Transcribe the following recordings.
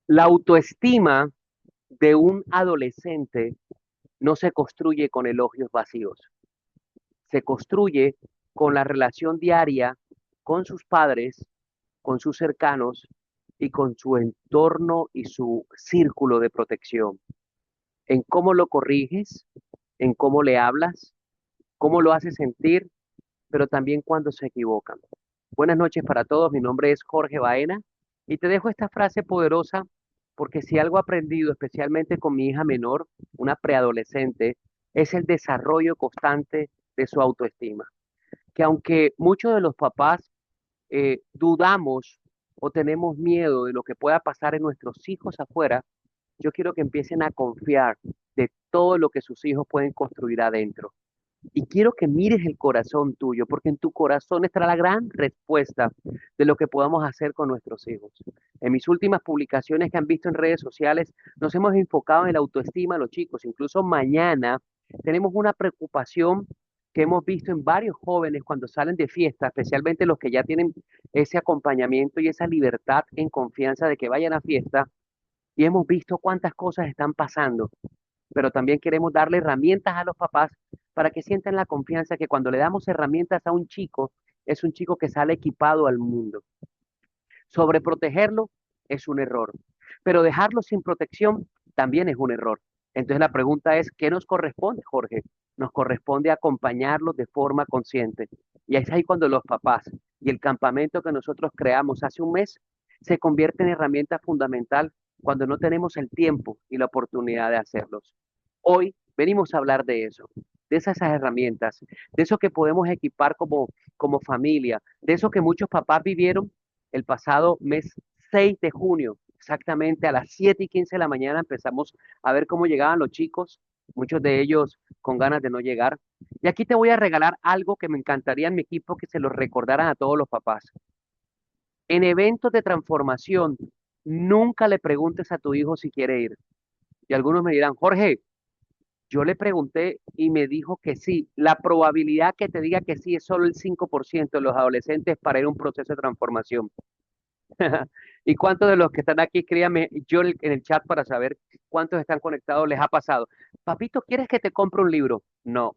La autoestima de un adolescente no se construye con elogios vacíos, se construye con la relación diaria con sus padres, con sus cercanos y con su entorno y su círculo de protección. En cómo lo corriges, en cómo le hablas, cómo lo haces sentir, pero también cuando se equivocan. Buenas noches para todos, mi nombre es Jorge Baena y te dejo esta frase poderosa porque si algo he aprendido, especialmente con mi hija menor, una preadolescente, es el desarrollo constante de su autoestima. Que aunque muchos de los papás dudamos o tenemos miedo de lo que pueda pasar en nuestros hijos afuera, yo quiero que empiecen a confiar de todo lo que sus hijos pueden construir adentro. Y quiero que mires el corazón tuyo, porque en tu corazón estará la gran respuesta de lo que podamos hacer con nuestros hijos. En mis últimas publicaciones que han visto en redes sociales, nos hemos enfocado en la autoestima de los chicos. Incluso mañana tenemos una preocupación que hemos visto en varios jóvenes cuando salen de fiesta, especialmente los que ya tienen ese acompañamiento y esa libertad en confianza de que vayan a fiesta, y hemos visto cuántas cosas están pasando, pero también queremos darle herramientas a los papás para que sientan la confianza que cuando le damos herramientas a un chico, es un chico que sale equipado al mundo. Sobreprotegerlo es un error, pero dejarlo sin protección también es un error. Entonces la pregunta es, ¿qué nos corresponde, Jorge? Nos corresponde acompañarlos de forma consciente. Y es ahí cuando los papás y el campamento que nosotros creamos hace un mes se convierte en herramienta fundamental cuando no tenemos el tiempo y la oportunidad de hacerlos. Hoy venimos a hablar de eso, de esas herramientas, de eso que podemos equipar como familia, de eso que muchos papás vivieron el pasado mes 6 de junio, exactamente a las 7:15 de la mañana empezamos a ver cómo llegaban los chicos, muchos de ellos con ganas de no llegar. Y aquí te voy a regalar algo que me encantaría en mi equipo que se lo recordaran a todos los papás. En eventos de transformación, nunca le preguntes a tu hijo si quiere ir. Y algunos me dirán, Jorge, yo le pregunté y me dijo que sí. La probabilidad que te diga que sí es solo el 5% de los adolescentes para ir a un proceso de transformación. ¿Y cuántos de los que están aquí, escríbame yo en el chat para saber cuántos están conectados les ha pasado? Papito, ¿quieres que te compre un libro? No.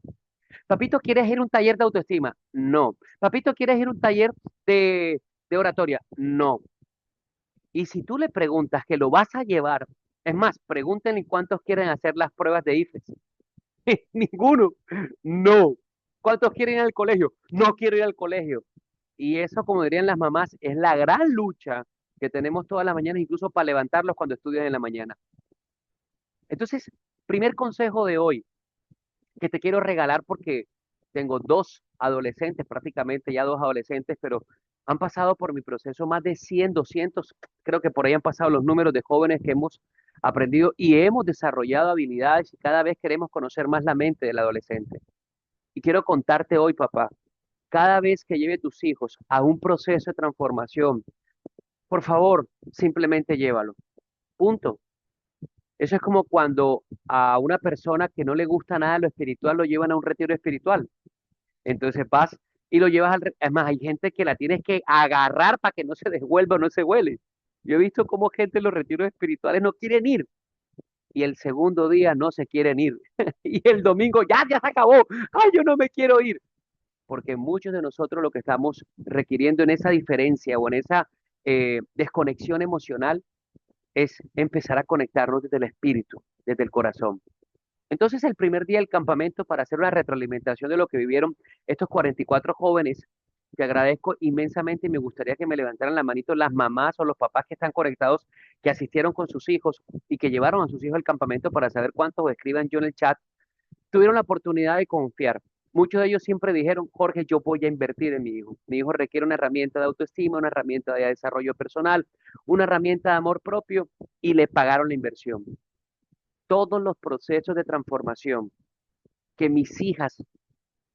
Papito, ¿quieres ir a un taller de autoestima? No. Papito, ¿quieres ir a un taller de oratoria? No. Y si tú le preguntas que lo vas a llevar, es más, pregúntenle cuántos quieren hacer las pruebas de IFES. Ninguno. No. ¿Cuántos quieren ir al colegio? No quiero ir al colegio. Y eso, como dirían las mamás, es la gran lucha que tenemos todas las mañanas, incluso para levantarlos cuando estudian en la mañana. Entonces, primer consejo de hoy que te quiero regalar porque tengo dos adolescentes, prácticamente ya dos adolescentes, pero han pasado por mi proceso más de 100, 200, creo que por ahí han pasado los números de jóvenes que hemos aprendido y hemos desarrollado habilidades y cada vez queremos conocer más la mente del adolescente. Y quiero contarte hoy, papá, cada vez que lleve tus hijos a un proceso de transformación, por favor, simplemente llévalo. Punto. Eso es como cuando a una persona que no le gusta nada de lo espiritual lo llevan a un retiro espiritual. Entonces vas y lo llevas Es más, hay gente que la tienes que agarrar para que no se devuelva o no se huele. Yo he visto cómo gente en los retiros espirituales no quieren ir y el segundo día no se quieren ir. Y el domingo ya se acabó. Ay, yo no me quiero ir. Porque muchos de nosotros lo que estamos requiriendo en esa diferencia o en esa desconexión emocional es empezar a conectarnos desde el espíritu, desde el corazón. Entonces, el primer día del campamento, para hacer una retroalimentación de lo que vivieron estos 44 jóvenes, te agradezco inmensamente y me gustaría que me levantaran la manito las mamás o los papás que están conectados, que asistieron con sus hijos y que llevaron a sus hijos al campamento para saber cuántos escriban yo en el chat tuvieron la oportunidad de confiar. Muchos de ellos siempre dijeron, Jorge, yo voy a invertir en mi hijo. Mi hijo requiere una herramienta de autoestima, una herramienta de desarrollo personal, una herramienta de amor propio y le pagaron la inversión. Todos los procesos de transformación que mis hijas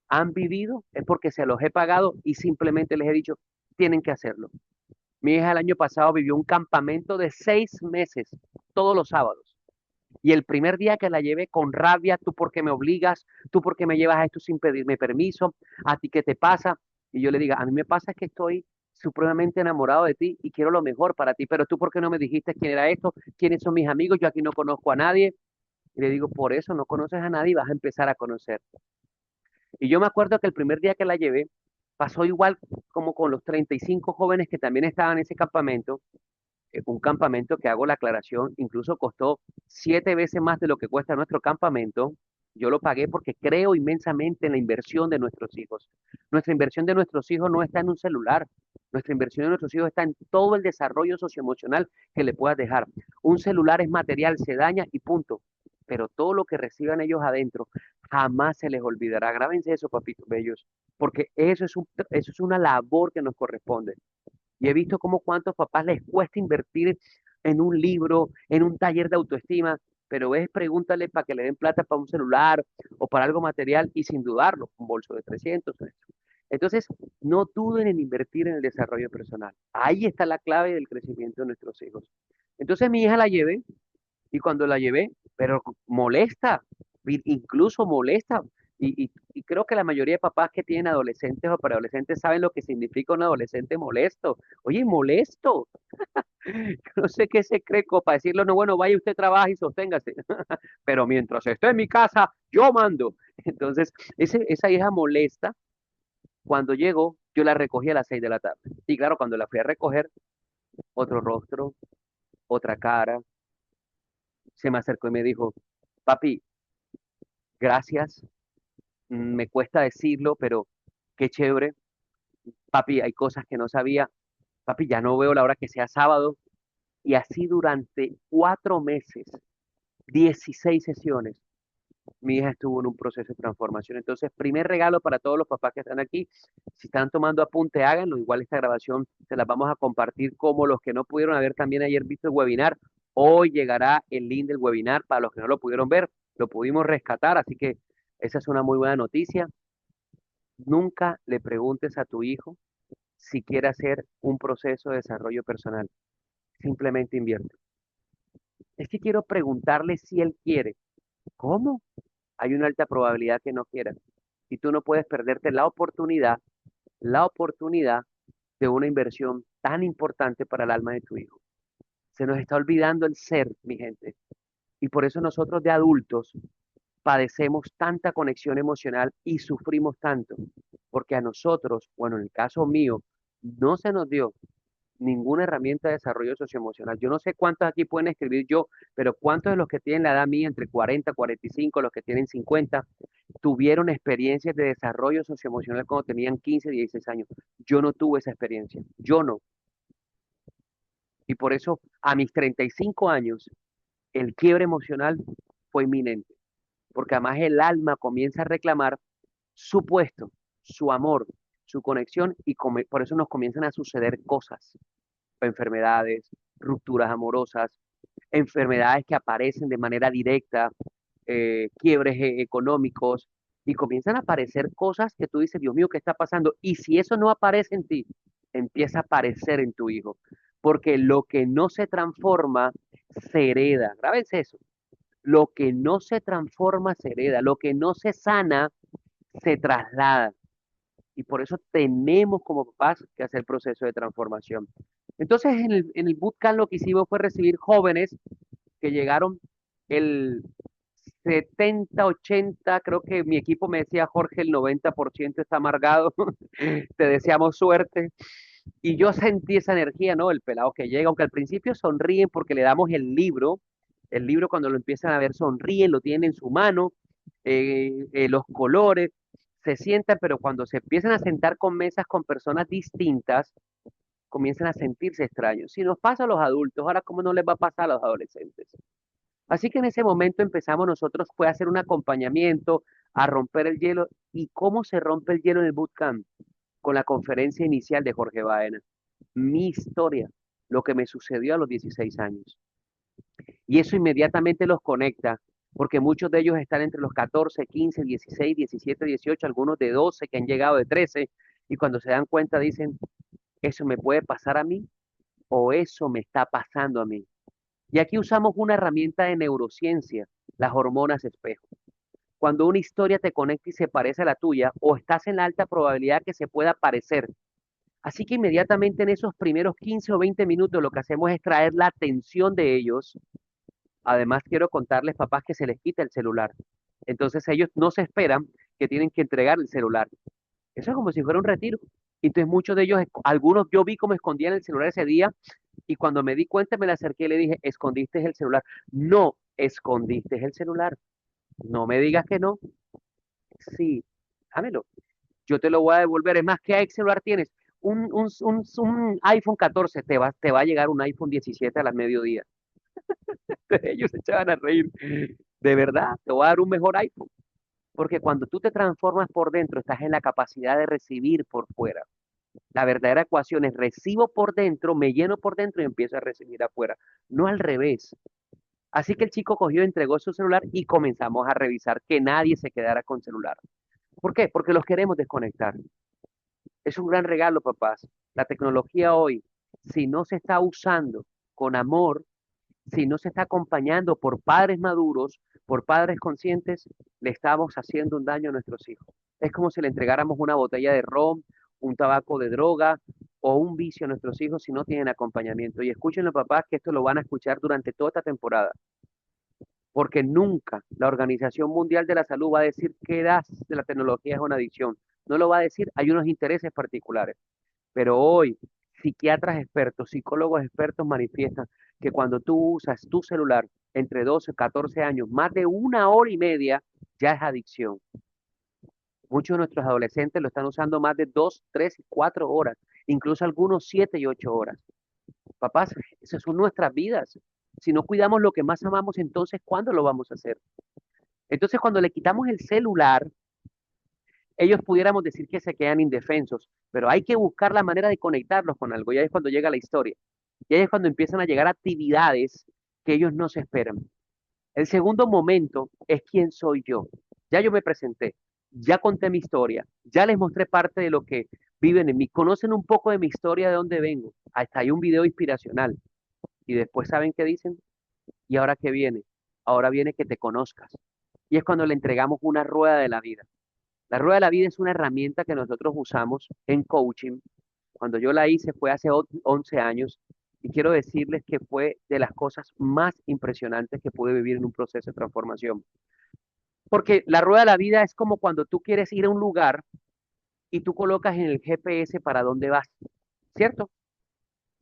han vivido es porque se los he pagado y simplemente les he dicho, tienen que hacerlo. Mi hija el año pasado vivió un campamento de 6 meses, todos los sábados. Y el primer día que la llevé con rabia, tú porque me obligas, tú porque me llevas a esto sin pedirme permiso, a ti qué te pasa. Y yo le diga, a mí me pasa que estoy supremamente enamorado de ti y quiero lo mejor para ti, pero tú, ¿por qué no me dijiste quién era esto? ¿Quiénes son mis amigos? Yo aquí no conozco a nadie. Y le digo, por eso no conoces a nadie y vas a empezar a conocer. Y yo me acuerdo que el primer día que la llevé, pasó igual como con los 35 jóvenes que también estaban en ese campamento, un campamento que hago la aclaración, incluso costó 7 veces más de lo que cuesta nuestro campamento. Yo lo pagué porque creo inmensamente en la inversión de nuestros hijos. Nuestra inversión de nuestros hijos no está en un celular. Nuestra inversión de nuestros hijos está en todo el desarrollo socioemocional que le puedas dejar. Un celular es material, se daña y punto. Pero todo lo que reciban ellos adentro jamás se les olvidará. Grábense eso, papitos bellos, porque eso es una labor que nos corresponde. Y he visto cómo cuántos papás les cuesta invertir en un libro, en un taller de autoestima, pero ves, pregúntale para que le den plata para un celular o para algo material y sin dudarlo, un bolso de 300. Entonces, no duden en invertir en el desarrollo personal. Ahí está la clave del crecimiento de nuestros hijos. Entonces, mi hija la llevé y cuando la llevé, pero molesta, incluso molesta. Y creo que la mayoría de papás que tienen adolescentes o preadolescentes saben lo que significa un adolescente molesto. Oye, molesto. No sé qué se cree como para decirlo, no, bueno, vaya usted trabaja y sosténgase. Pero mientras esté en mi casa, yo mando. Entonces, esa hija molesta, cuando llegó, yo la recogí a las 6 de la tarde. Y claro, cuando la fui a recoger, otro rostro, otra cara, se me acercó y me dijo, papi, gracias, me cuesta decirlo, pero qué chévere. Papi, hay cosas que no sabía. Papi, ya no veo la hora que sea sábado. Y así durante 4 meses, 16 sesiones, mi hija estuvo en un proceso de transformación. Entonces, primer regalo para todos los papás que están aquí, si están tomando apunte, háganlo. Igual esta grabación se las vamos a compartir como los que no pudieron haber también ayer visto el webinar. Hoy llegará el link del webinar para los que no lo pudieron ver. Lo pudimos rescatar, así que esa es una muy buena noticia. Nunca le preguntes a tu hijo si quiere hacer un proceso de desarrollo personal. Simplemente invierte. Es que quiero preguntarle si él quiere. ¿Cómo? Hay una alta probabilidad que no quiera. Y tú no puedes perderte la oportunidad de una inversión tan importante para el alma de tu hijo. Se nos está olvidando el ser, mi gente. Y por eso nosotros de adultos padecemos tanta conexión emocional y sufrimos tanto. Porque a nosotros, bueno, en el caso mío, no se nos dio ninguna herramienta de desarrollo socioemocional. Yo no sé cuántos aquí pueden escribir yo, pero cuántos de los que tienen la edad mía, entre 40, 45, los que tienen 50, tuvieron experiencias de desarrollo socioemocional cuando tenían 15, 16 años. Yo no tuve esa experiencia, yo no. Y por eso a mis 35 años, el quiebre emocional fue inminente, porque además el alma comienza a reclamar su puesto, su amor, su conexión, y por eso nos comienzan a suceder cosas, enfermedades, rupturas amorosas, enfermedades que aparecen de manera directa, quiebres económicos, y comienzan a aparecer cosas que tú dices, Dios mío, ¿qué está pasando? Y si eso no aparece en ti, empieza a aparecer en tu hijo, porque lo que no se transforma se hereda. Grábense eso. Lo que no se transforma se hereda, lo que no se sana se traslada. Y por eso tenemos como papás que hacer proceso de transformación. Entonces, en el bootcamp lo que hicimos fue recibir jóvenes que llegaron el 70 80 creo que mi equipo me decía, Jorge, el 90% está amargado, te deseamos suerte. Y yo sentí esa energía, ¿no? El pelado que llega, aunque al principio sonríen porque le damos el libro cuando lo empiezan a ver sonríen, lo tienen en su mano, los colores, se sientan, pero cuando se empiezan a sentar con mesas con personas distintas, comienzan a sentirse extraños. Si nos pasa a los adultos, ahora cómo no les va a pasar a los adolescentes. Así que en ese momento empezamos nosotros fue a hacer un acompañamiento, a romper el hielo. ¿Y cómo se rompe el hielo en el bootcamp? Con la conferencia inicial de Jorge Baena. Mi historia, lo que me sucedió a los 16 años. Y eso inmediatamente los conecta, porque muchos de ellos están entre los 14, 15, 16, 17, 18, algunos de 12 que han llegado de 13, y cuando se dan cuenta dicen, ¿eso me puede pasar a mí o eso me está pasando a mí? Y aquí usamos una herramienta de neurociencia, las hormonas espejo. Cuando una historia te conecta y se parece a la tuya, o estás en la alta probabilidad que se pueda parecer Así que inmediatamente en esos primeros 15 o 20 minutos lo que hacemos es traer la atención de ellos. Además, quiero contarles, papás, que se les quita el celular. Entonces ellos no se esperan que tienen que entregar el celular. Eso es como si fuera un retiro. Entonces muchos de ellos, algunos yo vi cómo escondían el celular ese día y cuando me di cuenta me le acerqué y le dije, escondiste el celular. No, escondiste el celular. No me digas que no. Sí, dámelo. Yo te lo voy a devolver. Es más, ¿qué celular tienes? Un iPhone 14, te va a llegar un iPhone 17 a las mediodía. Ellos se echaban a reír. De verdad, te voy a dar un mejor iPhone. Porque cuando tú te transformas por dentro, estás en la capacidad de recibir por fuera. La verdadera ecuación es recibo por dentro, me lleno por dentro y empiezo a recibir afuera. No al revés. Así que el chico cogió, entregó su celular y comenzamos a revisar que nadie se quedara con celular. ¿Por qué? Porque los queremos desconectar. Es un gran regalo, papás. La tecnología hoy, si no se está usando con amor, si no se está acompañando por padres maduros, por padres conscientes, le estamos haciendo un daño a nuestros hijos. Es como si le entregáramos una botella de ron, un tabaco de droga o un vicio a nuestros hijos si no tienen acompañamiento. Y escúchenlo, papás, que esto lo van a escuchar durante toda esta temporada, porque nunca la Organización Mundial de la Salud va a decir que edad de la tecnología es una adicción. No lo va a decir, hay unos intereses particulares. Pero hoy, psiquiatras expertos, psicólogos expertos manifiestan que cuando tú usas tu celular entre 12 y 14 años, más de una hora y media, ya es adicción. Muchos de nuestros adolescentes lo están usando más de 2, 3 y 4 horas, incluso algunos 7 y 8 horas. Papás, esas son nuestras vidas. Si no cuidamos lo que más amamos, entonces, ¿cuándo lo vamos a hacer? Entonces, cuando le quitamos el celular, ellos pudiéramos decir que se quedan indefensos, pero hay que buscar la manera de conectarlos con algo. Y ahí es cuando llega la historia. Y ahí es cuando empiezan a llegar actividades que ellos no se esperan. El segundo momento es quién soy yo. Ya yo me presenté, ya conté mi historia, ya les mostré parte de lo que viven en mí. Conocen un poco de mi historia, de dónde vengo. Hasta hay un video inspiracional. Y después saben qué dicen. ¿Y ahora qué viene? Ahora viene que te conozcas. Y es cuando le entregamos una rueda de la vida. La rueda de la vida es una herramienta que nosotros usamos en coaching. Cuando yo la hice fue hace 11 años y quiero decirles que fue de las cosas más impresionantes que pude vivir en un proceso de transformación. Porque la rueda de la vida es como cuando tú quieres ir a un lugar y tú colocas en el GPS para dónde vas, ¿cierto?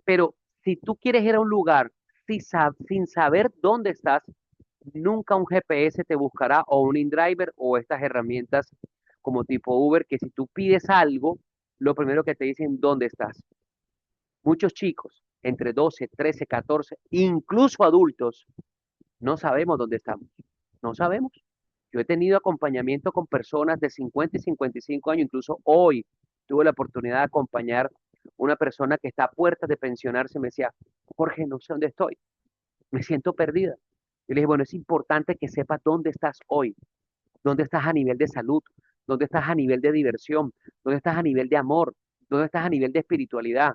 Pero si tú quieres ir a un lugar sin saber dónde estás, nunca un GPS te buscará o un InDriver o estas herramientas como tipo Uber, que si tú pides algo, lo primero que te dicen, ¿dónde estás? Muchos chicos, entre 12, 13, 14, incluso adultos, no sabemos dónde estamos. No sabemos. Yo he tenido acompañamiento con personas de 50 y 55 años, incluso hoy tuve la oportunidad de acompañar una persona que está a puertas de pensionarse. Me decía, Jorge, no sé dónde estoy, me siento perdida. Yo le dije, bueno, es importante que sepas dónde estás hoy, dónde estás a nivel de salud, dónde estás a nivel de diversión, dónde estás a nivel de amor, dónde estás a nivel de espiritualidad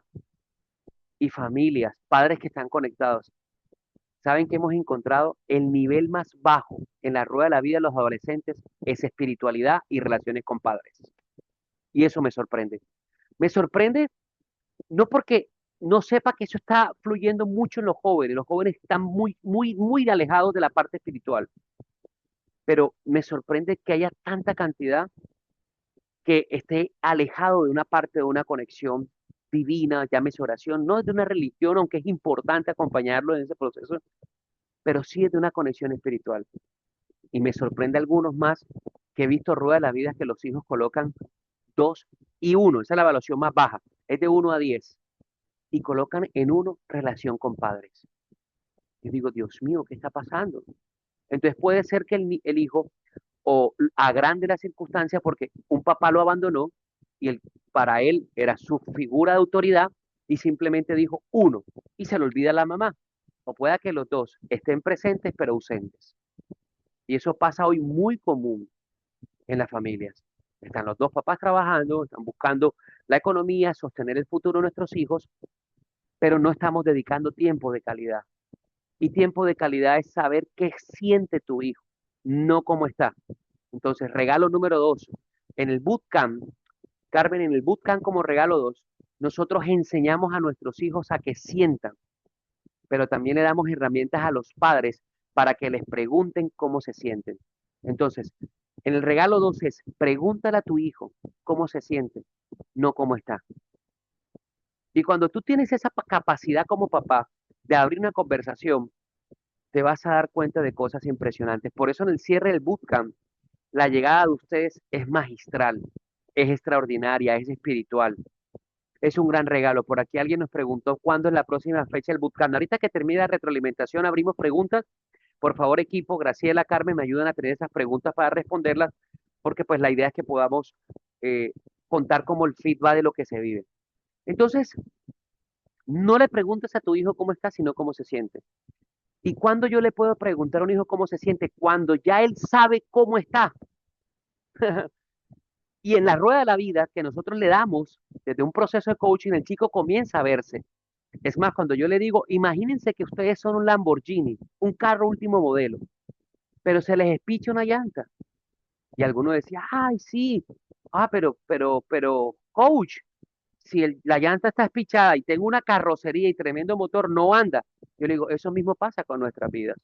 y familias, padres que están conectados. ¿Saben que hemos encontrado? El nivel más bajo en la rueda de la vida de los adolescentes es espiritualidad y relaciones con padres. Y eso me sorprende. Me sorprende no porque no sepa que eso está fluyendo mucho en los jóvenes. Los jóvenes están muy, muy, muy alejados de la parte espiritual. Pero me sorprende que haya tanta cantidad que esté alejado de una parte de una conexión divina, llámese oración, no es de una religión, aunque es importante acompañarlo en ese proceso, pero sí es de una conexión espiritual. Y me sorprende algunos más que he visto rueda de la vida que los hijos colocan 2 y uno, esa es la evaluación más baja, es de 1 a 10, y colocan en uno relación con padres. Y digo, Dios mío, ¿qué está pasando? Entonces puede ser que el hijo o agrande la circunstancia porque un papá lo abandonó y para él era su figura de autoridad y simplemente dijo uno y se le olvida a la mamá. O pueda que los dos estén presentes pero ausentes. Y eso pasa hoy muy común en las familias. Están los dos papás trabajando, están buscando la economía, sostener el futuro de nuestros hijos, pero no estamos dedicando tiempo de calidad. Y tiempo de calidad es saber qué siente tu hijo, no cómo está. Entonces, regalo número 2. En el bootcamp, Carmen, en el bootcamp como regalo 2. Nosotros enseñamos a nuestros hijos a que sientan, pero también le damos herramientas a los padres para que les pregunten cómo se sienten. Entonces, en el regalo 2 es, pregúntale a tu hijo cómo se siente, no cómo está. Y cuando tú tienes esa capacidad como papá de abrir una conversación, te vas a dar cuenta de cosas impresionantes. Por eso en el cierre del bootcamp, la llegada de ustedes es magistral, es extraordinaria, es espiritual. Es un gran regalo. Por aquí alguien nos preguntó cuándo es la próxima fecha del bootcamp. Ahorita que termine la retroalimentación, abrimos preguntas. Por favor, equipo, Graciela, Carmen, me ayudan a tener esas preguntas para responderlas, porque pues la idea es que podamos eh, contar como el feedback de lo que se vive. Entonces, no le preguntes a tu hijo cómo está, sino cómo se siente. ¿Y cuándo yo le puedo preguntar a un hijo cómo se siente? Cuando ya él sabe cómo está. Y en la rueda de la vida que nosotros le damos desde un proceso de coaching, el chico comienza a verse. Es más, cuando yo le digo, imagínense que ustedes son un Lamborghini, un carro último modelo, pero se les espicha una llanta. Y alguno decía, ay, sí, coach, si la llanta está espichada y tengo una carrocería y tremendo motor, no anda. Yo le digo, eso mismo pasa con nuestras vidas.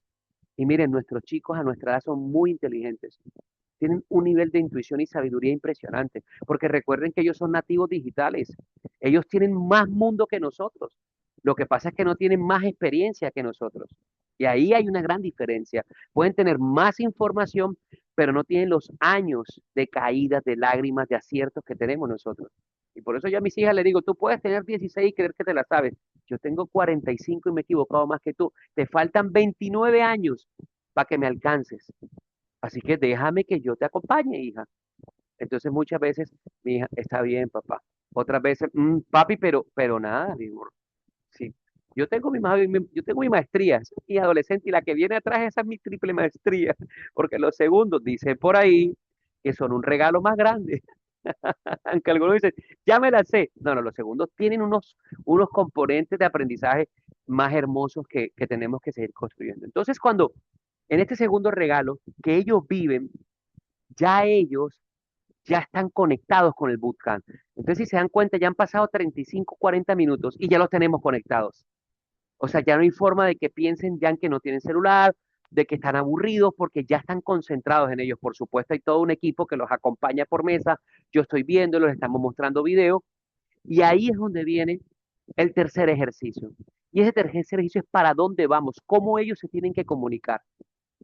Y miren, nuestros chicos a nuestra edad son muy inteligentes. Tienen un nivel de intuición y sabiduría impresionante, porque recuerden que ellos son nativos digitales. Ellos tienen más mundo que nosotros. Lo que pasa es que no tienen más experiencia que nosotros. Y ahí hay una gran diferencia. Pueden tener más información, pero no tienen los años de caídas, de lágrimas, de aciertos que tenemos nosotros. Y por eso yo a mis hijas les digo, tú puedes tener 16 y creer que te la sabes. Yo tengo 45 y me he equivocado más que tú. Te faltan 29 años para que me alcances. Así que déjame que yo te acompañe, hija. Entonces muchas veces, mi hija, está bien, papá. Otras veces, papi, pero nada, digo, sí. Yo tengo mi maestría, esa es mi adolescente, y la que viene atrás, esa es mi triple maestría, porque los segundos dicen por ahí que son un regalo más grande. Aunque algunos dicen, ya me la sé. No, no, los segundos tienen unos componentes de aprendizaje más hermosos que tenemos que seguir construyendo. Entonces, cuando en este segundo regalo que ellos viven, ya ellos ya están conectados con el bootcamp. Entonces, si se dan cuenta, ya han pasado 35, 40 minutos y ya los tenemos conectados. O sea, ya no hay forma de que piensen ya en que no tienen celular, de que están aburridos, porque ya están concentrados en ellos. Por supuesto, hay todo un equipo que los acompaña por mesa. Yo estoy viendo, los estamos mostrando video. Y ahí es donde viene el tercer ejercicio. Y ese tercer ejercicio es para dónde vamos, cómo ellos se tienen que comunicar,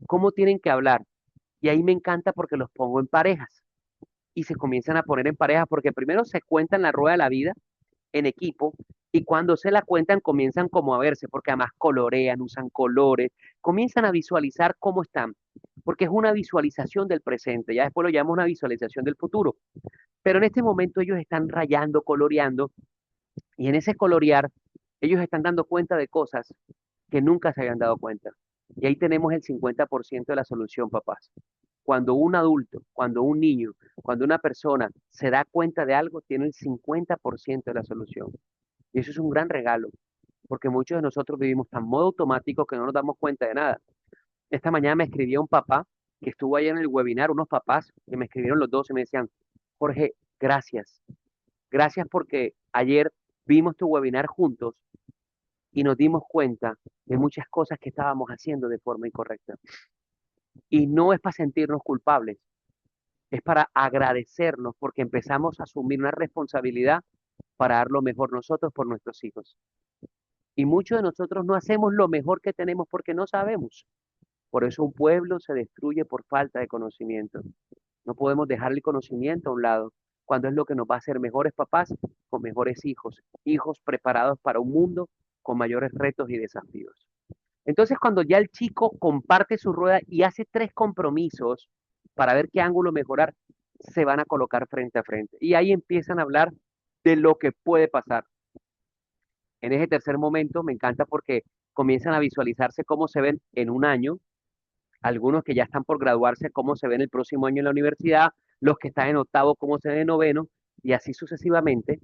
cómo tienen que hablar. Y ahí me encanta porque los pongo en parejas y se comienzan a poner en parejas porque primero se cuentan la rueda de la vida en equipo y cuando se la cuentan comienzan como a verse porque además colorean, usan colores, comienzan a visualizar cómo están porque es una visualización del presente, ya después lo llamamos una visualización del futuro, pero en este momento ellos están rayando, coloreando y en ese colorear ellos están dando cuenta de cosas que nunca se habían dado cuenta. Y ahí tenemos el 50% de la solución, papás. Cuando un adulto, cuando un niño, cuando una persona se da cuenta de algo, tiene el 50% de la solución. Y eso es un gran regalo, porque muchos de nosotros vivimos tan modo automático que no nos damos cuenta de nada. Esta mañana me escribía un papá que estuvo ahí en el webinar, unos papás que me escribieron los dos y me decían, Jorge, gracias. Gracias porque ayer vimos tu webinar juntos y nos dimos cuenta de muchas cosas que estábamos haciendo de forma incorrecta. Y no es para sentirnos culpables, es para agradecernos porque empezamos a asumir una responsabilidad para dar lo mejor nosotros por nuestros hijos. Y muchos de nosotros no hacemos lo mejor que tenemos porque no sabemos. Por eso un pueblo se destruye por falta de conocimiento. No podemos dejar el conocimiento a un lado, cuando es lo que nos va a hacer mejores papás con mejores hijos, hijos preparados para un mundo con mayores retos y desafíos. Entonces, cuando ya el chico comparte su rueda y hace tres compromisos para ver qué ángulo mejorar, se van a colocar frente a frente. Y ahí empiezan a hablar de lo que puede pasar. En ese tercer momento me encanta porque comienzan a visualizarse cómo se ven en un año, algunos que ya están por graduarse, cómo se ven el próximo año en la universidad, los que están en octavo, cómo se ven en noveno, y así sucesivamente,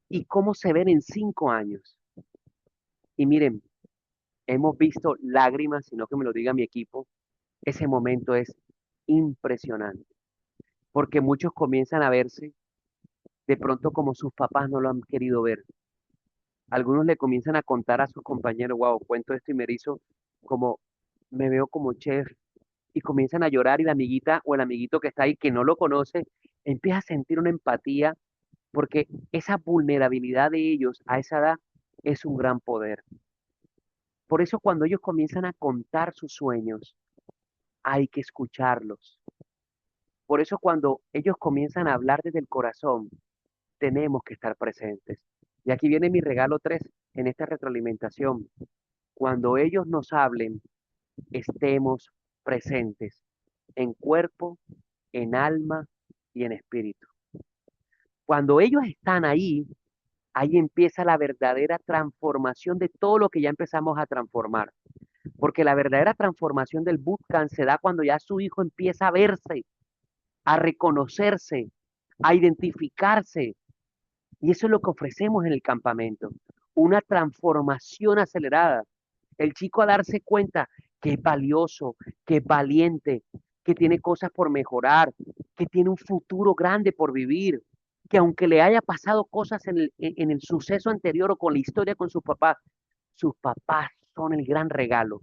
y cómo se ven en 5 años. Y miren, hemos visto lágrimas, sino que me lo diga mi equipo, ese momento es impresionante, porque muchos comienzan a verse de pronto como sus papás no lo han querido ver. Algunos le comienzan a contar a sus compañeros, wow, cuento esto y me erizo como, me veo como chef, y comienzan a llorar y la amiguita o el amiguito que está ahí que no lo conoce, empieza a sentir una empatía porque esa vulnerabilidad de ellos a esa edad es un gran poder. Por eso cuando ellos comienzan a contar sus sueños, hay que escucharlos. Por eso cuando ellos comienzan a hablar desde el corazón, tenemos que estar presentes. Y aquí viene mi regalo 3 en esta retroalimentación. Cuando ellos nos hablen, estemos presentes en cuerpo, en alma y en espíritu. Cuando ellos están ahí, ahí empieza la verdadera transformación de todo lo que ya empezamos a transformar. Porque la verdadera transformación del bootcamp se da cuando ya su hijo empieza a verse, a reconocerse, a identificarse. Y eso es lo que ofrecemos en el campamento. Una transformación acelerada. El chico a darse cuenta que es valioso, que es valiente, que tiene cosas por mejorar, que tiene un futuro grande por vivir, que aunque le haya pasado cosas en el suceso anterior o con la historia con sus papás son el gran regalo.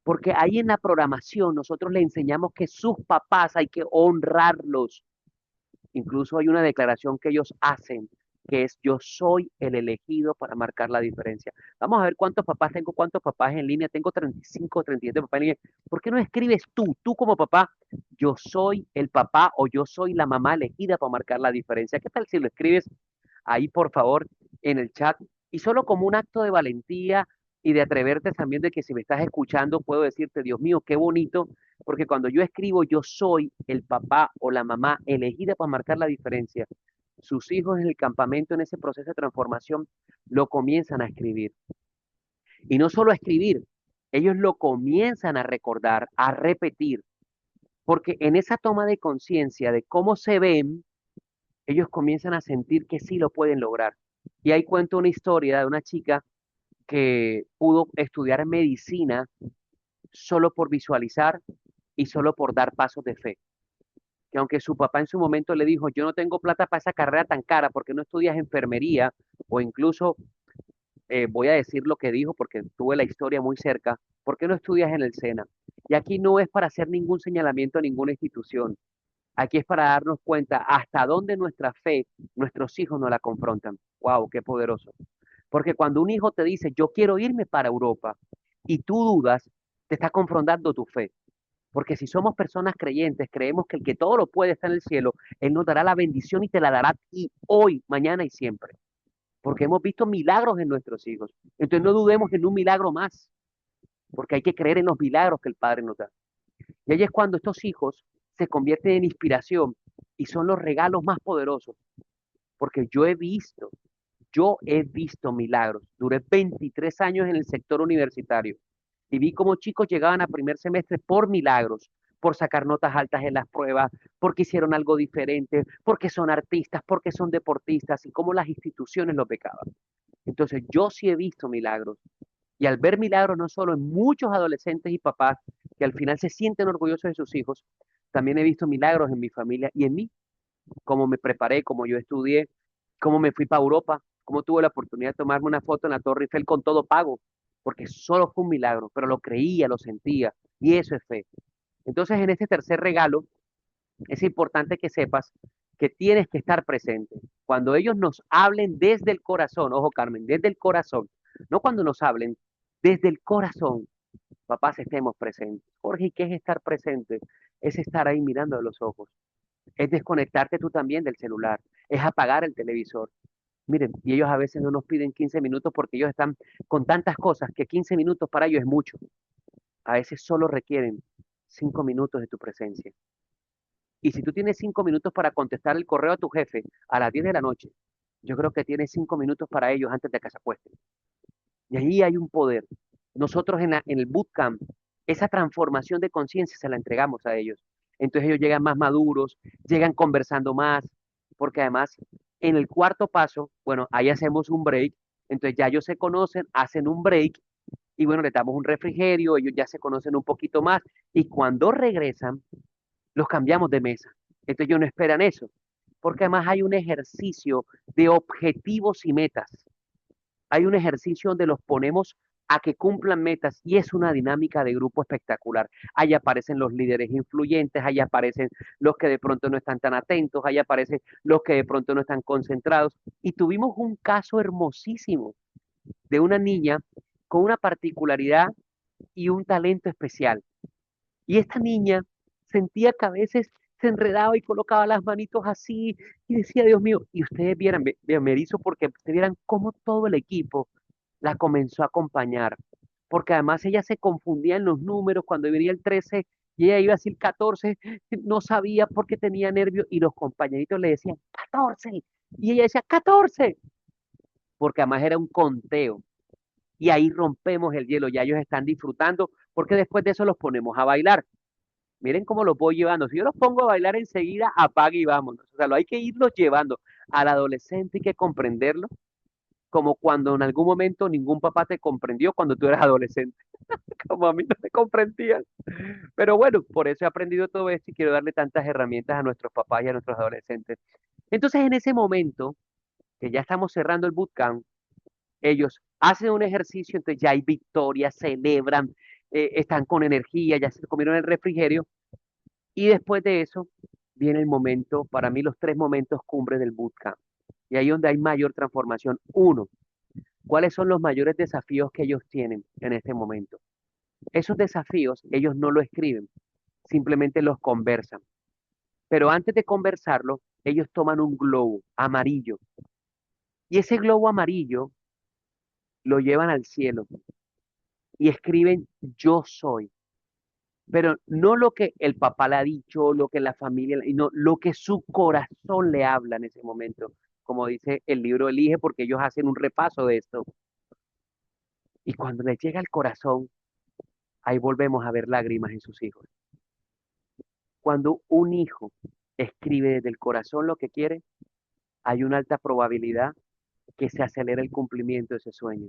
Porque ahí en la programación nosotros le enseñamos que sus papás hay que honrarlos. Incluso hay una declaración que ellos hacen, que es yo soy el elegido para marcar la diferencia. Vamos a ver cuántos papás tengo, cuántos papás en línea. Tengo 35, 37 papás en línea. ¿Por qué no escribes tú como papá, yo soy el papá o yo soy la mamá elegida para marcar la diferencia? ¿Qué tal si lo escribes ahí, por favor, en el chat? Y solo como un acto de valentía y de atreverte también de que si me estás escuchando, puedo decirte, Dios mío, qué bonito, porque cuando yo escribo, yo soy el papá o la mamá elegida para marcar la diferencia. Sus hijos en el campamento, en ese proceso de transformación, lo comienzan a escribir. Y no solo a escribir, ellos lo comienzan a recordar, a repetir, porque en esa toma de conciencia de cómo se ven, ellos comienzan a sentir que sí lo pueden lograr. Y ahí cuento una historia de una chica que pudo estudiar medicina solo por visualizar y solo por dar pasos de fe. Que aunque su papá en su momento le dijo, yo no tengo plata para esa carrera tan cara, ¿porque no estudias enfermería? O incluso, voy a decir lo que dijo porque tuve la historia muy cerca, ¿por qué no estudias en el SENA? Y aquí no es para hacer ningún señalamiento a ninguna institución, aquí es para darnos cuenta hasta dónde nuestra fe, nuestros hijos nos la confrontan. ¡Wow! ¡Qué poderoso! Porque cuando un hijo te dice, yo quiero irme para Europa, y tú dudas, te está confrontando tu fe. Porque si somos personas creyentes, creemos que el que todo lo puede está en el cielo, Él nos dará la bendición y te la dará y hoy, mañana y siempre. Porque hemos visto milagros en nuestros hijos. Entonces no dudemos en un milagro más, porque hay que creer en los milagros que el Padre nos da. Y ahí es cuando estos hijos se convierten en inspiración y son los regalos más poderosos. Porque yo he visto milagros. Duré 23 años en el sector universitario y vi cómo chicos llegaban a primer semestre por milagros, por sacar notas altas en las pruebas, porque hicieron algo diferente, porque son artistas, porque son deportistas y cómo las instituciones los becaban. Entonces yo sí he visto milagros. Y al ver milagros no solo en muchos adolescentes y papás que al final se sienten orgullosos de sus hijos, también he visto milagros en mi familia y en mí, cómo me preparé, cómo yo estudié, cómo me fui para Europa, cómo tuve la oportunidad de tomarme una foto en la Torre Eiffel con todo pago, porque solo fue un milagro, pero lo creía, lo sentía, y eso es fe. Entonces, en este tercer regalo, es importante que sepas que tienes que estar presente. Cuando ellos nos hablen desde el corazón, ojo Carmen, desde el corazón, no cuando nos hablen, desde el corazón, papás, estemos presentes. Jorge, ¿y qué es estar presente? Es estar ahí mirando a los ojos, es desconectarte tú también del celular, es apagar el televisor. Miren, y ellos a veces no nos piden 15 minutos porque ellos están con tantas cosas que 15 minutos para ellos es mucho. A veces solo requieren 5 minutos de tu presencia. Y si tú tienes 5 minutos para contestar el correo a tu jefe a las 10 de la noche, yo creo que tienes 5 minutos para ellos antes de que se acuesten. Y ahí hay un poder. Nosotros en el bootcamp, esa transformación de conciencia se la entregamos a ellos. Entonces ellos llegan más maduros, llegan conversando más, porque además en el cuarto paso, bueno, ahí hacemos un break, entonces ya ellos se conocen, hacen un break y bueno, le damos un refrigerio, ellos ya se conocen un poquito más y cuando regresan, los cambiamos de mesa. Entonces ellos no esperan eso. porque además hay un ejercicio de objetivos y metas. Hay un ejercicio donde los ponemos a que cumplan metas y es una dinámica de grupo espectacular. Ahí aparecen los líderes influyentes, ahí aparecen los que de pronto no están tan atentos, ahí aparecen los que de pronto no están concentrados. Y tuvimos un caso hermosísimo de una niña con una particularidad y un talento especial. Y esta niña sentía que a veces se enredaba y colocaba las manitos así y decía, Dios mío, y ustedes vieran, me erizo porque ustedes vieran cómo todo el equipo la comenzó a acompañar, porque además ella se confundía en los números cuando venía el 13 y ella iba a decir 14, no sabía por qué tenía nervios y los compañeritos le decían 14 y ella decía 14, porque además era un conteo y ahí rompemos el hielo, ya ellos están disfrutando porque después de eso los ponemos a bailar. Miren cómo los voy llevando. Si yo los pongo a bailar enseguida, apague y vámonos. O sea, lo hay que irlos llevando. Al adolescente hay que comprenderlo, como cuando en algún momento ningún papá te comprendió cuando tú eras adolescente, como a mí no me comprendían. Pero bueno, por eso he aprendido todo esto y quiero darle tantas herramientas a nuestros papás y a nuestros adolescentes. Entonces, en ese momento, que ya estamos cerrando el bootcamp, ellos hacen un ejercicio, entonces ya hay victorias, celebran, están con energía, ya se comieron el refrigerio. Y después de eso viene el momento, para mí los tres momentos cumbres del bootcamp. Y ahí donde hay mayor transformación. Uno, ¿cuáles son los mayores desafíos que ellos tienen en este momento? Esos desafíos ellos no lo escriben, simplemente los conversan. Pero antes de conversarlo, ellos toman un globo amarillo. Y ese globo amarillo lo llevan al cielo y escriben yo soy. Pero no lo que el papá le ha dicho, lo que la familia, no, lo que su corazón le habla en ese momento, como dice el libro Elige, porque ellos hacen un repaso de esto. Y cuando les llega al corazón, ahí volvemos a ver lágrimas en sus hijos. Cuando un hijo escribe desde el corazón lo que quiere, hay una alta probabilidad que se acelere el cumplimiento de ese sueño.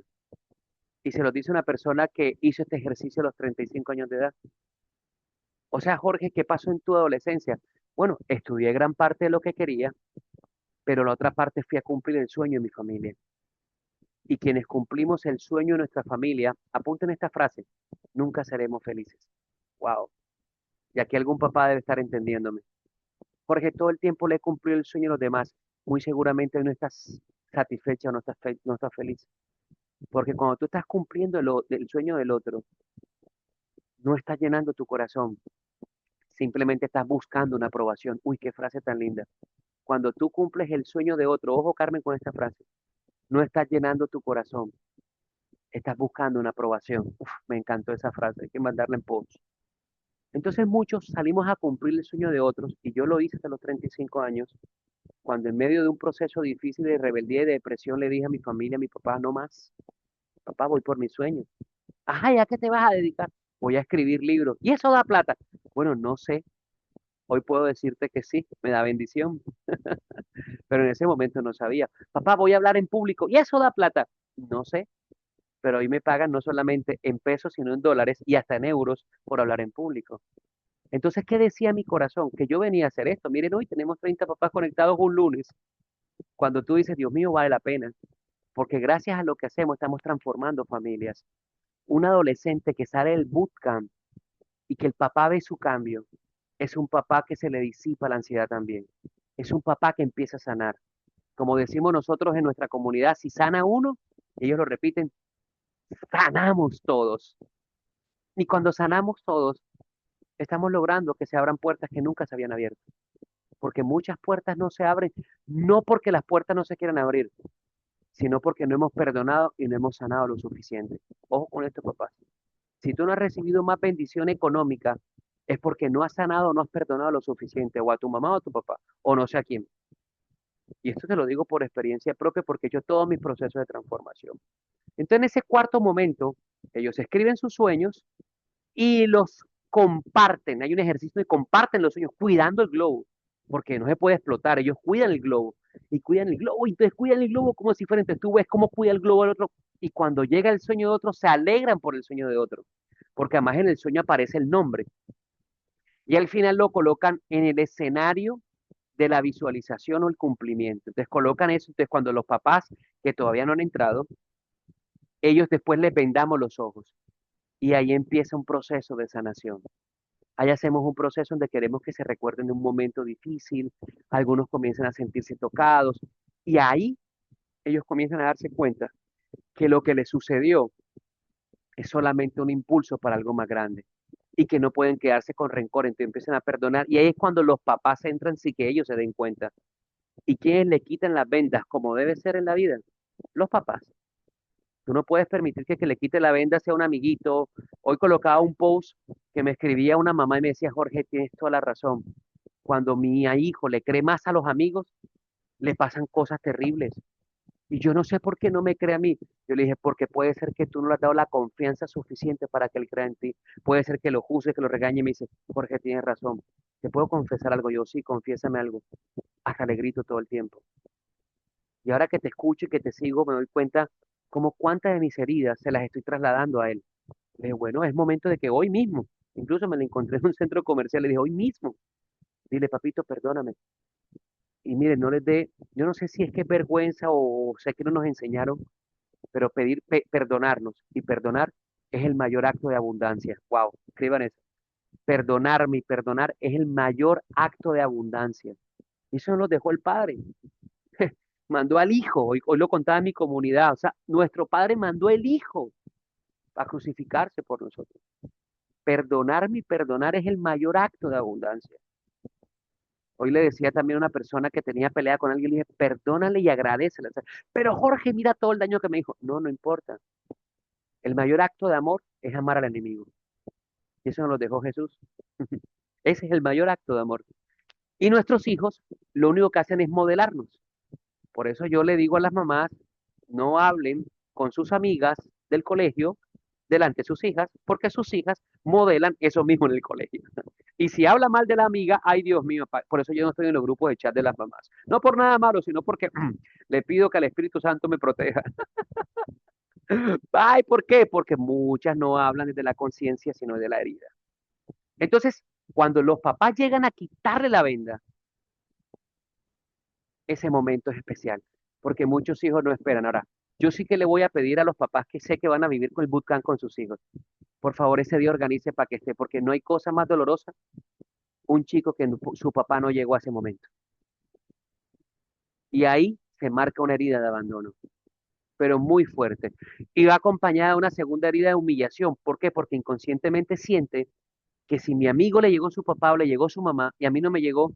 Y se lo dice una persona que hizo este ejercicio a los 35 años de edad. O sea, Jorge, ¿qué pasó en tu adolescencia? Bueno, estudié gran parte de lo que quería, pero la otra parte fui a cumplir el sueño de mi familia. Y quienes cumplimos el sueño de nuestra familia, apunten esta frase, nunca seremos felices. Wow. Y aquí algún papá debe estar entendiéndome. Jorge, todo el tiempo le he cumplido el sueño de los demás. Muy seguramente no estás satisfecha o no estás feliz. Porque cuando tú estás cumpliendo el sueño del otro, no estás llenando tu corazón. Simplemente estás buscando una aprobación. Uy, qué frase tan linda. Cuando tú cumples el sueño de otro, ojo Carmen con esta frase, no estás llenando tu corazón, estás buscando una aprobación. Uf, me encantó esa frase, hay que mandarla en post. Entonces muchos salimos a cumplir el sueño de otros y yo lo hice hasta los 35 años, cuando en medio de un proceso difícil de rebeldía y de depresión le dije a mi familia, a mi papá, no más, papá, voy por mi sueño. Ajá, ¿ya qué te vas a dedicar? Voy a escribir libros. ¿Y eso da plata? Bueno, no sé, hoy puedo decirte que sí, me da bendición, pero en ese momento no sabía. Papá, voy a hablar en público. ¿Y eso da plata? No sé, pero hoy me pagan no solamente en pesos, sino en dólares y hasta en euros por hablar en público. Entonces, ¿qué decía mi corazón? Que yo venía a hacer esto. Miren, hoy tenemos 30 papás conectados un lunes. Cuando tú dices, Dios mío, vale la pena, porque gracias a lo que hacemos estamos transformando familias. Un adolescente que sale del bootcamp y que el papá ve su cambio, es un papá que se le disipa la ansiedad también. Es un papá que empieza a sanar. Como decimos nosotros en nuestra comunidad, si sana uno, ellos lo repiten, sanamos todos. Y cuando sanamos todos, estamos logrando que se abran puertas que nunca se habían abierto. Porque muchas puertas no se abren, no porque las puertas no se quieran abrir, sino porque no hemos perdonado y no hemos sanado lo suficiente. Ojo con esto, papás. Si tú no has recibido más bendición económica, es porque no has sanado o no has perdonado lo suficiente, o a tu mamá o a tu papá, o no sé a quién. Y esto te lo digo por experiencia propia porque yo todos mis procesos de transformación. Entonces, en ese cuarto momento, ellos escriben sus sueños y los comparten. Hay un ejercicio de comparten los sueños, cuidando el globo, porque no se puede explotar. Ellos cuidan el globo y cuidan el globo, y entonces cuidan el globo como si fuera. Entonces tú ves cómo cuida el globo el otro, y cuando llega el sueño de otro, se alegran por el sueño de otro, porque además en el sueño aparece el nombre. Y al final lo colocan en el escenario de la visualización o el cumplimiento. Entonces colocan eso, entonces cuando los papás que todavía no han entrado, ellos después les vendamos los ojos y ahí empieza un proceso de sanación. Ahí hacemos un proceso donde queremos que se recuerden de un momento difícil, algunos comienzan a sentirse tocados y ahí ellos comienzan a darse cuenta que lo que les sucedió es solamente un impulso para algo más grande y que no pueden quedarse con rencor, entonces empiezan a perdonar y ahí es cuando los papás entran sin que ellos se den cuenta. ¿Y quiénes le quitan las vendas como debe ser en la vida? Los papás. Tú no puedes permitir que le quite la venda sea un amiguito. Hoy colocaba un post que me escribía una mamá y me decía, Jorge, tienes toda la razón. Cuando mi hijo le cree más a los amigos, le pasan cosas terribles. Y yo no sé por qué no me cree a mí. Yo le dije, porque puede ser que tú no le has dado la confianza suficiente para que él crea en ti. Puede ser que lo juzgue, que lo regañe y me dice, Jorge, tienes razón. ¿Te puedo confesar algo? Yo sí, confiésame algo. Hasta le grito todo el tiempo. Y ahora que te escucho y que te sigo, me doy cuenta como cuántas de mis heridas se las estoy trasladando a él. Le dije, bueno, es momento de que hoy mismo, incluso me lo encontré en un centro comercial, le dije, hoy mismo, dile, papito, perdóname. Y mire, no les dé, yo no sé si es que es vergüenza o sé que no nos enseñaron, pero perdonarnos y perdonar es el mayor acto de abundancia. Wow, escriban eso. Perdonarme y perdonar es el mayor acto de abundancia. Y eso nos lo dejó el Padre. Mandó al Hijo, hoy lo contaba en mi comunidad, o sea, nuestro Padre mandó el Hijo a crucificarse por nosotros. Perdonarme y perdonar es el mayor acto de abundancia. Hoy le decía también a una persona que tenía pelea con alguien, le dije, perdónale y agradecele. O sea, pero Jorge, mira todo el daño que me dijo. No, no importa. El mayor acto de amor es amar al enemigo. Y eso nos lo dejó Jesús. Ese es el mayor acto de amor. Y nuestros hijos lo único que hacen es modelarnos. Por eso yo le digo a las mamás, no hablen con sus amigas del colegio delante de sus hijas, porque sus hijas modelan eso mismo en el colegio. Y si habla mal de la amiga, ay Dios mío, por eso yo no estoy en los grupos de chat de las mamás. No por nada malo, sino porque le pido que el Espíritu Santo me proteja. Ay, ¿por qué? Porque muchas no hablan desde la conciencia, sino de la herida. Entonces, cuando los papás llegan a quitarle la venda, ese momento es especial, porque muchos hijos no esperan. Ahora, yo sí que le voy a pedir a los papás que sé que van a vivir con el bootcamp con sus hijos. Por favor, ese día organice para que esté, porque no hay cosa más dolorosa un chico que su papá no llegó a ese momento. Y ahí se marca una herida de abandono, pero muy fuerte. Y va acompañada de una segunda herida de humillación. ¿Por qué? Porque inconscientemente siente que si mi amigo le llegó su papá o le llegó su mamá y a mí no me llegó,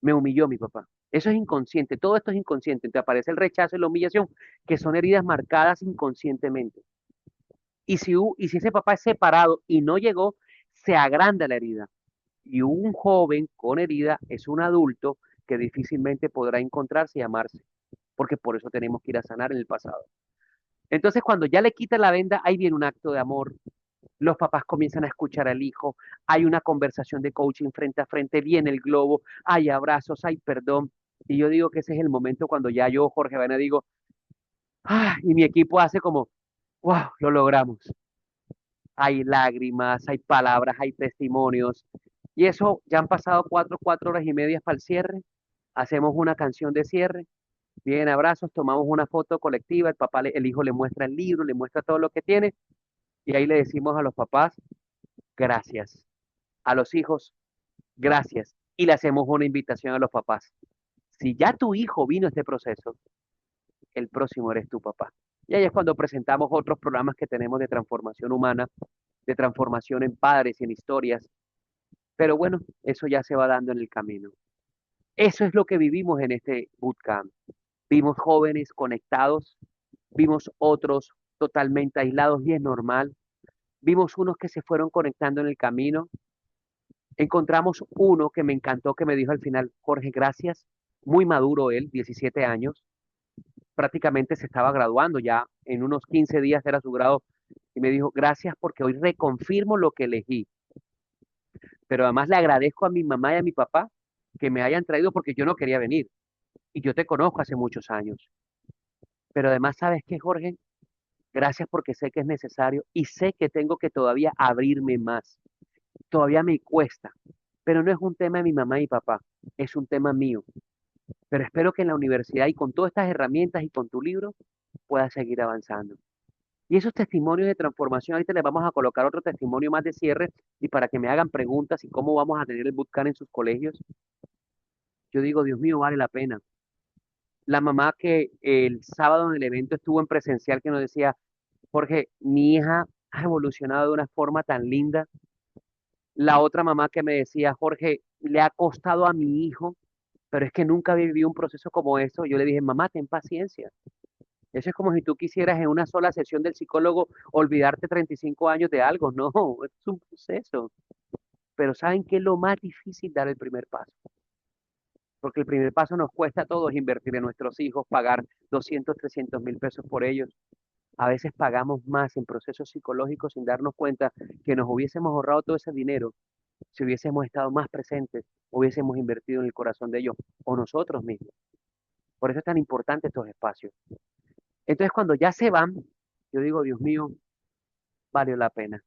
me humilló mi papá. Eso es inconsciente, todo esto es inconsciente. Te aparece el rechazo y la humillación, que son heridas marcadas inconscientemente. Y si ese papá es separado y no llegó, se agranda la herida. Y un joven con herida es un adulto que difícilmente podrá encontrarse y amarse, porque por eso tenemos que ir a sanar en el pasado. Entonces, cuando ya le quita la venda, ahí viene un acto de amor. Los papás comienzan a escuchar al hijo, hay una conversación de coaching frente a frente, viene el globo, hay abrazos, hay perdón. Y yo digo que ese es el momento cuando ya yo, Jorge Vana, digo, y mi equipo hace como, wow, lo logramos. Hay lágrimas, hay palabras, hay testimonios. Y eso, ya han pasado 4 horas y media para el cierre. Hacemos una canción de cierre, bien abrazos, tomamos una foto colectiva, el papá, el hijo le muestra el libro, le muestra todo lo que tiene, y ahí le decimos a los papás, gracias. A los hijos, gracias. Y le hacemos una invitación a los papás. Si ya tu hijo vino a este proceso, el próximo eres tu papá. Y ahí es cuando presentamos otros programas que tenemos de transformación humana, de transformación en padres y en historias. Pero bueno, eso ya se va dando en el camino. Eso es lo que vivimos en este bootcamp. Vimos jóvenes conectados, vimos otros totalmente aislados y es normal. Vimos unos que se fueron conectando en el camino. Encontramos uno que me encantó, que me dijo al final, Jorge, gracias. Muy maduro él, 17 años. Prácticamente se estaba graduando ya. En unos 15 días era su grado. Y me dijo, gracias porque hoy reconfirmo lo que elegí. Pero además le agradezco a mi mamá y a mi papá que me hayan traído porque yo no quería venir. Y yo te conozco hace muchos años. Pero además, ¿sabes qué, Jorge? Gracias porque sé que es necesario y sé que tengo que todavía abrirme más. Todavía me cuesta, pero no es un tema de mi mamá y papá, es un tema mío. Pero espero que en la universidad y con todas estas herramientas y con tu libro puedas seguir avanzando. Y esos testimonios de transformación, ahorita les vamos a colocar otro testimonio más de cierre y para que me hagan preguntas y cómo vamos a tener el bootcamp en sus colegios. Yo digo, Dios mío, vale la pena. La mamá que el sábado en el evento estuvo en presencial que nos decía, Jorge, mi hija ha evolucionado de una forma tan linda. La otra mamá que me decía, Jorge, le ha costado a mi hijo, pero es que nunca había vivido un proceso como eso. Yo le dije, mamá, ten paciencia. Eso es como si tú quisieras en una sola sesión del psicólogo olvidarte 35 años de algo. No, es un proceso. Pero ¿saben qué es lo más difícil? Dar el primer paso. Porque el primer paso nos cuesta a todos invertir en nuestros hijos, pagar 200, 300 mil pesos por ellos. A veces pagamos más en procesos psicológicos sin darnos cuenta que nos hubiésemos ahorrado todo ese dinero si hubiésemos estado más presentes, hubiésemos invertido en el corazón de ellos o nosotros mismos. Por eso es tan importante estos espacios. Entonces, cuando ya se van, yo digo, Dios mío, valió la pena.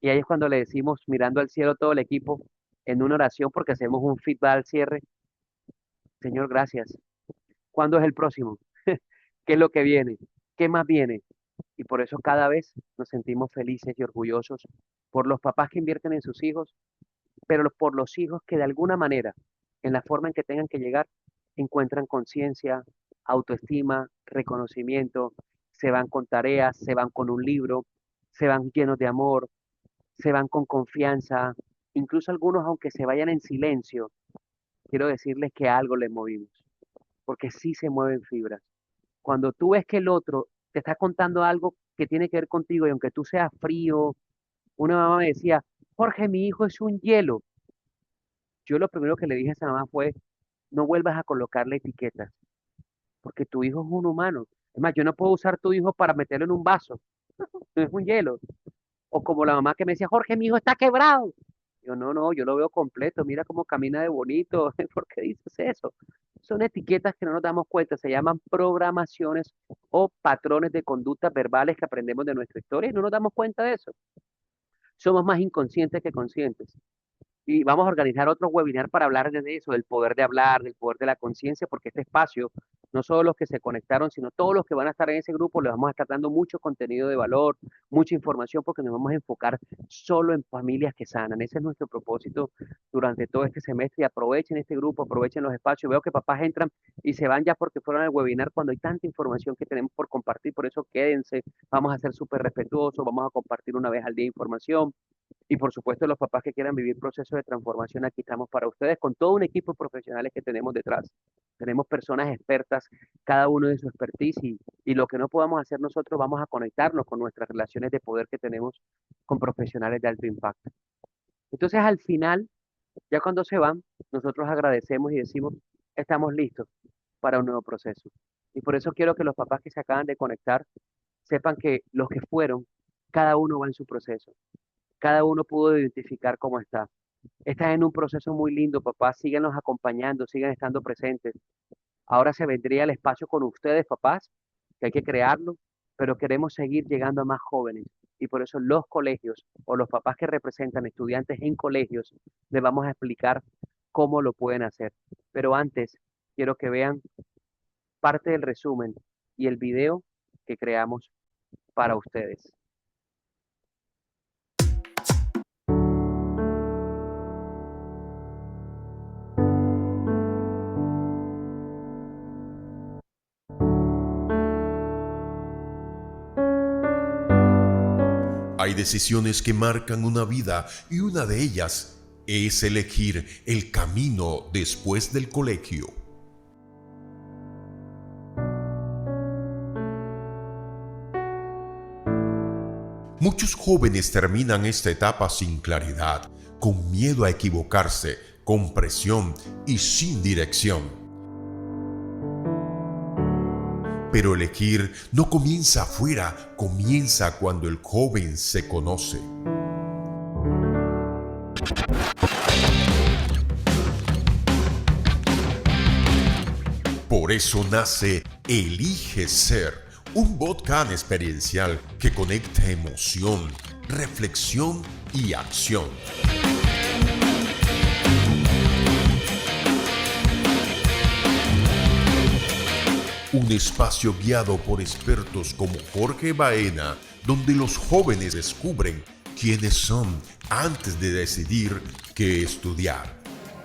Y ahí es cuando le decimos, mirando al cielo todo el equipo, en una oración, porque hacemos un feedback al cierre, Señor, gracias. ¿Cuándo es el próximo? ¿Qué es lo que viene? ¿Qué más viene? Y por eso cada vez nos sentimos felices y orgullosos por los papás que invierten en sus hijos, pero por los hijos que de alguna manera, en la forma en que tengan que llegar, encuentran conciencia, autoestima, reconocimiento, se van con tareas, se van con un libro, se van llenos de amor, se van con confianza, incluso algunos aunque se vayan en silencio, quiero decirles que algo les movimos, porque sí se mueven fibras. Cuando tú ves que el otro te está contando algo que tiene que ver contigo y aunque tú seas frío, una mamá me decía, Jorge, mi hijo es un hielo. Yo lo primero que le dije a esa mamá fue, no vuelvas a colocarle etiquetas, porque tu hijo es un humano. Es más, yo no puedo usar tu hijo para meterlo en un vaso, no es un hielo. O como la mamá que me decía, Jorge, mi hijo está quebrado. Yo, no, no, yo lo veo completo, mira cómo camina de bonito, ¿por qué dices eso? Son etiquetas que no nos damos cuenta, se llaman programaciones o patrones de conductas verbales que aprendemos de nuestra historia y no nos damos cuenta de eso. Somos más inconscientes que conscientes. Y vamos a organizar otro webinar para hablar de eso, del poder de hablar, del poder de la conciencia, porque este espacio, no solo los que se conectaron, sino todos los que van a estar en ese grupo, les vamos a estar dando mucho contenido de valor, mucha información, porque nos vamos a enfocar solo en familias que sanan. Ese es nuestro propósito durante todo este semestre y aprovechen este grupo, aprovechen los espacios. Veo que papás entran y se van ya porque fueron al webinar cuando hay tanta información que tenemos por compartir, por eso quédense, vamos a ser súper respetuosos, vamos a compartir una vez al día información y por supuesto, los papás que quieran vivir procesos de transformación, aquí estamos para ustedes con todo un equipo de profesionales que tenemos detrás. Tenemos personas expertas, cada uno de su expertise, y lo que no podamos hacer nosotros, vamos a conectarnos con nuestras relaciones de poder que tenemos con profesionales de alto impacto. Entonces, al final, ya cuando se van, nosotros agradecemos y decimos, estamos listos para un nuevo proceso. Y por eso quiero que los papás que se acaban de conectar sepan que los que fueron, cada uno va en su proceso. Cada uno pudo identificar cómo está. Estás en un proceso muy lindo, papás. Síganos acompañando, sigan estando presentes. Ahora se vendría el espacio con ustedes, papás, que hay que crearlo, pero queremos seguir llegando a más jóvenes. Y por eso los colegios o los papás que representan estudiantes en colegios, les vamos a explicar cómo lo pueden hacer. Pero antes, quiero que vean parte del resumen y el video que creamos para ustedes. Hay decisiones que marcan una vida y una de ellas es elegir el camino después del colegio. Muchos jóvenes terminan esta etapa sin claridad, con miedo a equivocarse, con presión y sin dirección. Pero elegir no comienza afuera, comienza cuando el joven se conoce. Por eso nace Elige Ser, un bootcamp experiencial que conecta emoción, reflexión y acción. un espacio guiado por expertos como Jorge Baena, donde los jóvenes descubren quiénes son antes de decidir qué estudiar.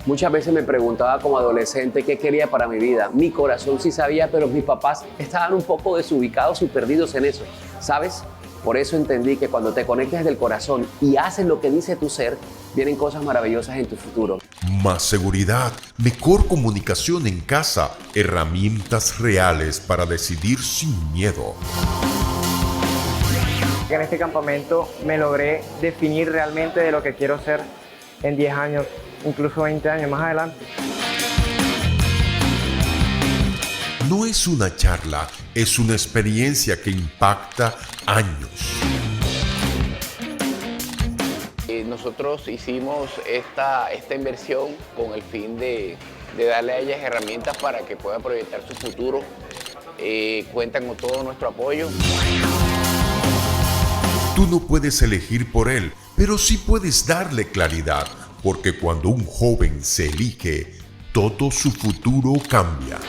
Muchas veces me preguntaba como adolescente qué quería para mi vida. Mi corazón sí sabía, pero mis papás estaban un poco desubicados y perdidos en eso. ¿Sabes? Por eso entendí que cuando te conectas del corazón y haces lo que dice tu ser, vienen cosas maravillosas en tu futuro. Más seguridad, mejor comunicación en casa, herramientas reales para decidir sin miedo. En este campamento me logré definir realmente de lo que quiero ser en 10 años, incluso 20 años más adelante. No es una charla, es una experiencia que impacta años. Nosotros hicimos esta inversión con el fin de darle a ellas herramientas para que puedan proyectar su futuro. Cuentan con todo nuestro apoyo. Tú no puedes elegir por él, pero sí puedes darle claridad, porque cuando un joven se elige, todo su futuro cambia.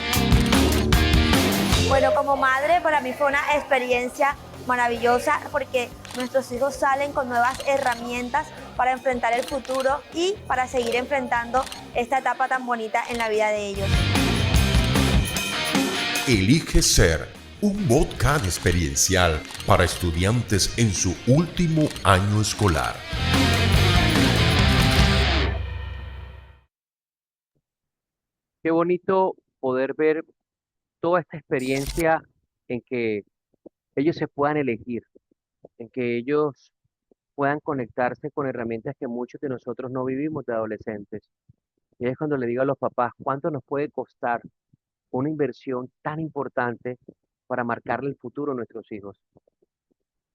Bueno, como madre para mí fue una experiencia maravillosa porque nuestros hijos salen con nuevas herramientas para enfrentar el futuro y para seguir enfrentando esta etapa tan bonita en la vida de ellos. Elige ser un podcast experiencial para estudiantes en su último año escolar. Qué bonito poder ver toda esta experiencia en que ellos se puedan elegir, en que ellos puedan conectarse con herramientas que muchos de nosotros no vivimos de adolescentes. Y es cuando le digo a los papás, ¿cuánto nos puede costar una inversión tan importante para marcarle el futuro a nuestros hijos?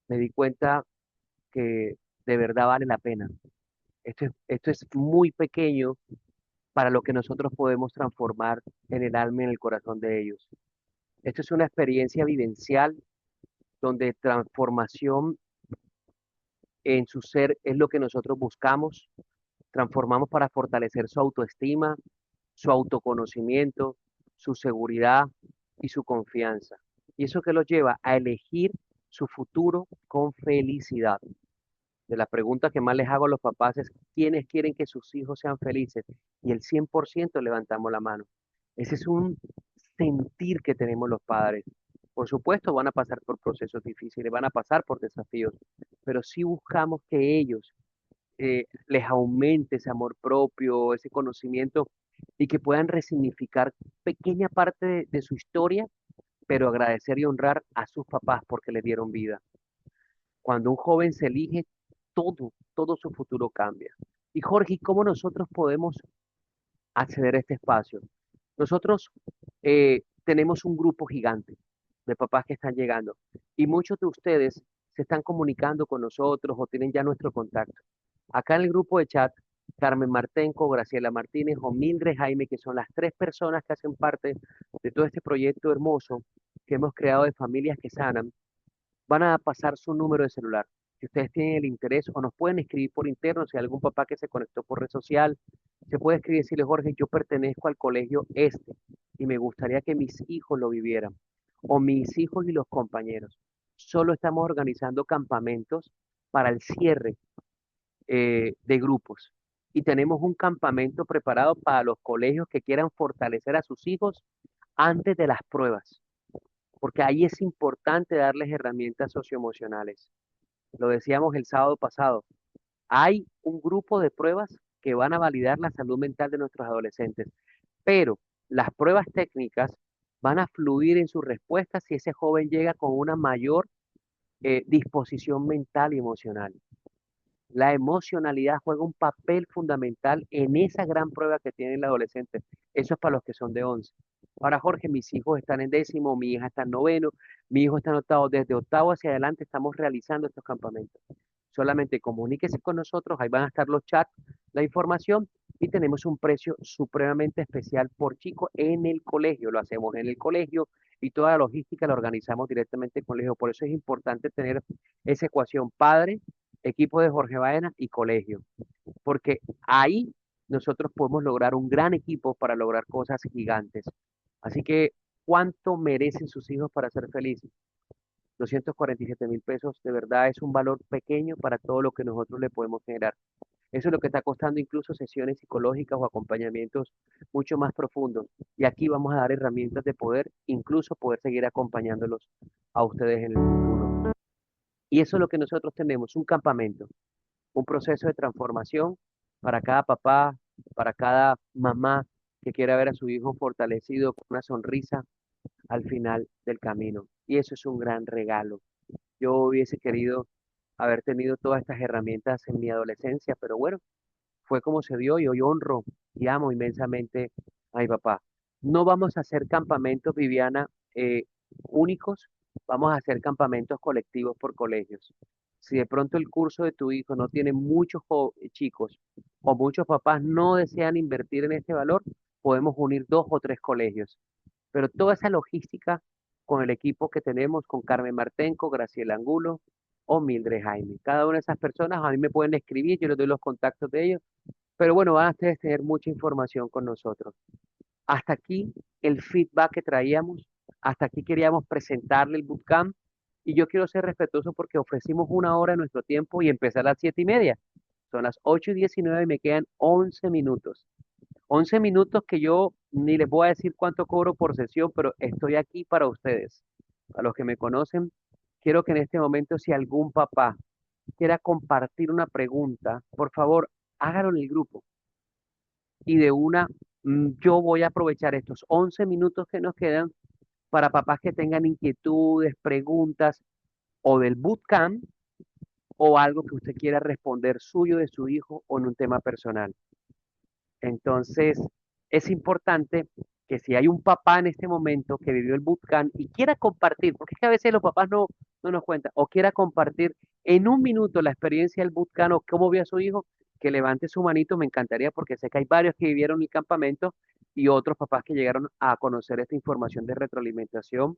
Me di cuenta que de verdad vale la pena. Esto es muy pequeño para lo que nosotros podemos transformar en el alma y en el corazón de ellos. Esto es una experiencia vivencial donde transformación en su ser es lo que nosotros buscamos. Transformamos para fortalecer su autoestima, su autoconocimiento, su seguridad y su confianza. Y eso que los lleva a elegir su futuro con felicidad. De la pregunta que más les hago a los papás es, ¿quiénes quieren que sus hijos sean felices? Y el 100% levantamos la mano. Ese es un sentir que tenemos los padres. Por supuesto, van a pasar por procesos difíciles, van a pasar por desafíos, pero sí buscamos que ellos les aumente ese amor propio, ese conocimiento y que puedan resignificar pequeña parte de su historia, pero agradecer y honrar a sus papás porque les dieron vida. Cuando un joven se elige, todo su futuro cambia. Y Jorge, ¿cómo nosotros podemos acceder a este espacio? Nosotros tenemos un grupo gigante de papás que están llegando y muchos de ustedes se están comunicando con nosotros o tienen ya nuestro contacto. Acá en el grupo de chat, Carmen Martenco, Graciela Martínez o Mildred Jaime, que son las tres personas que hacen parte de todo este proyecto hermoso que hemos creado de familias que sanan, van a pasar su número de celular. Si ustedes tienen el interés o nos pueden escribir por interno, si hay algún papá que se conectó por red social, se puede escribir y decirle, Jorge, yo pertenezco al colegio este y me gustaría que mis hijos lo vivieran, o mis hijos y los compañeros. Solo estamos organizando campamentos para el cierre de grupos y tenemos un campamento preparado para los colegios que quieran fortalecer a sus hijos antes de las pruebas, porque ahí es importante darles herramientas socioemocionales. Lo decíamos el sábado pasado, hay un grupo de pruebas que van a validar la salud mental de nuestros adolescentes, pero las pruebas técnicas van a fluir en sus respuestas si ese joven llega con una mayor disposición mental y emocional. La emocionalidad juega un papel fundamental en esa gran prueba que tiene el adolescente. Eso es para los que son de 11. Ahora, Jorge, mis hijos están en décimo, mi hija está en noveno, mi hijo está en octavo. Desde octavo hacia adelante estamos realizando estos campamentos. Solamente comuníquese con nosotros, ahí van a estar los chats, la información y tenemos un precio supremamente especial por chico en el colegio. Lo hacemos en el colegio y toda la logística la organizamos directamente en el colegio. Por eso es importante tener esa ecuación padre, equipo de Jorge Baena y colegio, porque ahí nosotros podemos lograr un gran equipo para lograr cosas gigantes. Así que cuánto merecen sus hijos para ser felices. 247.000 pesos de verdad es un valor pequeño para todo lo que nosotros le podemos generar. Eso es lo que está costando incluso sesiones psicológicas o acompañamientos mucho más profundos. Y aquí vamos a dar herramientas de poder, incluso poder seguir acompañándolos a ustedes en el futuro. Y eso es lo que nosotros tenemos, un campamento, un proceso de transformación para cada papá, para cada mamá que quiera ver a su hijo fortalecido con una sonrisa al final del camino. Y eso es un gran regalo. Yo hubiese querido haber tenido todas estas herramientas en mi adolescencia, pero bueno, fue como se dio y hoy honro y amo inmensamente a mi papá. No vamos a hacer campamentos, Viviana, únicos, vamos a hacer campamentos colectivos por colegios. Si de pronto el curso de tu hijo no tiene muchos chicos o muchos papás no desean invertir en este valor, podemos unir 2 o 3 colegios. Pero toda esa logística con el equipo que tenemos, con Carmen Martenco, Graciela Angulo o Mildred Jaime. Cada una de esas personas a mí me pueden escribir, yo les doy los contactos de ellos, pero bueno, van a ustedes tener mucha información con nosotros. Hasta aquí el feedback que traíamos, hasta aquí queríamos presentarle el bootcamp y yo quiero ser respetuoso porque ofrecimos 1 hora de nuestro tiempo y empezar a las 7:30. Son las 8:19 y me quedan 11 minutos. 11 minutos que yo ni les voy a decir cuánto cobro por sesión, pero estoy aquí para ustedes. A los que me conocen, quiero que en este momento, si algún papá quiera compartir una pregunta, por favor, hágalo en el grupo. Y de una, yo voy a aprovechar estos 11 minutos que nos quedan para papás que tengan inquietudes, preguntas, o del bootcamp, o algo que usted quiera responder suyo de su hijo o en un tema personal. Entonces, es importante que si hay un papá en este momento que vivió el bootcamp y quiera compartir, porque es que a veces los papás no nos cuentan, o quiera compartir en un minuto la experiencia del bootcamp o cómo vio a su hijo, que levante su manito, me encantaría porque sé que hay varios que vivieron el campamento y otros papás que llegaron a conocer esta información de retroalimentación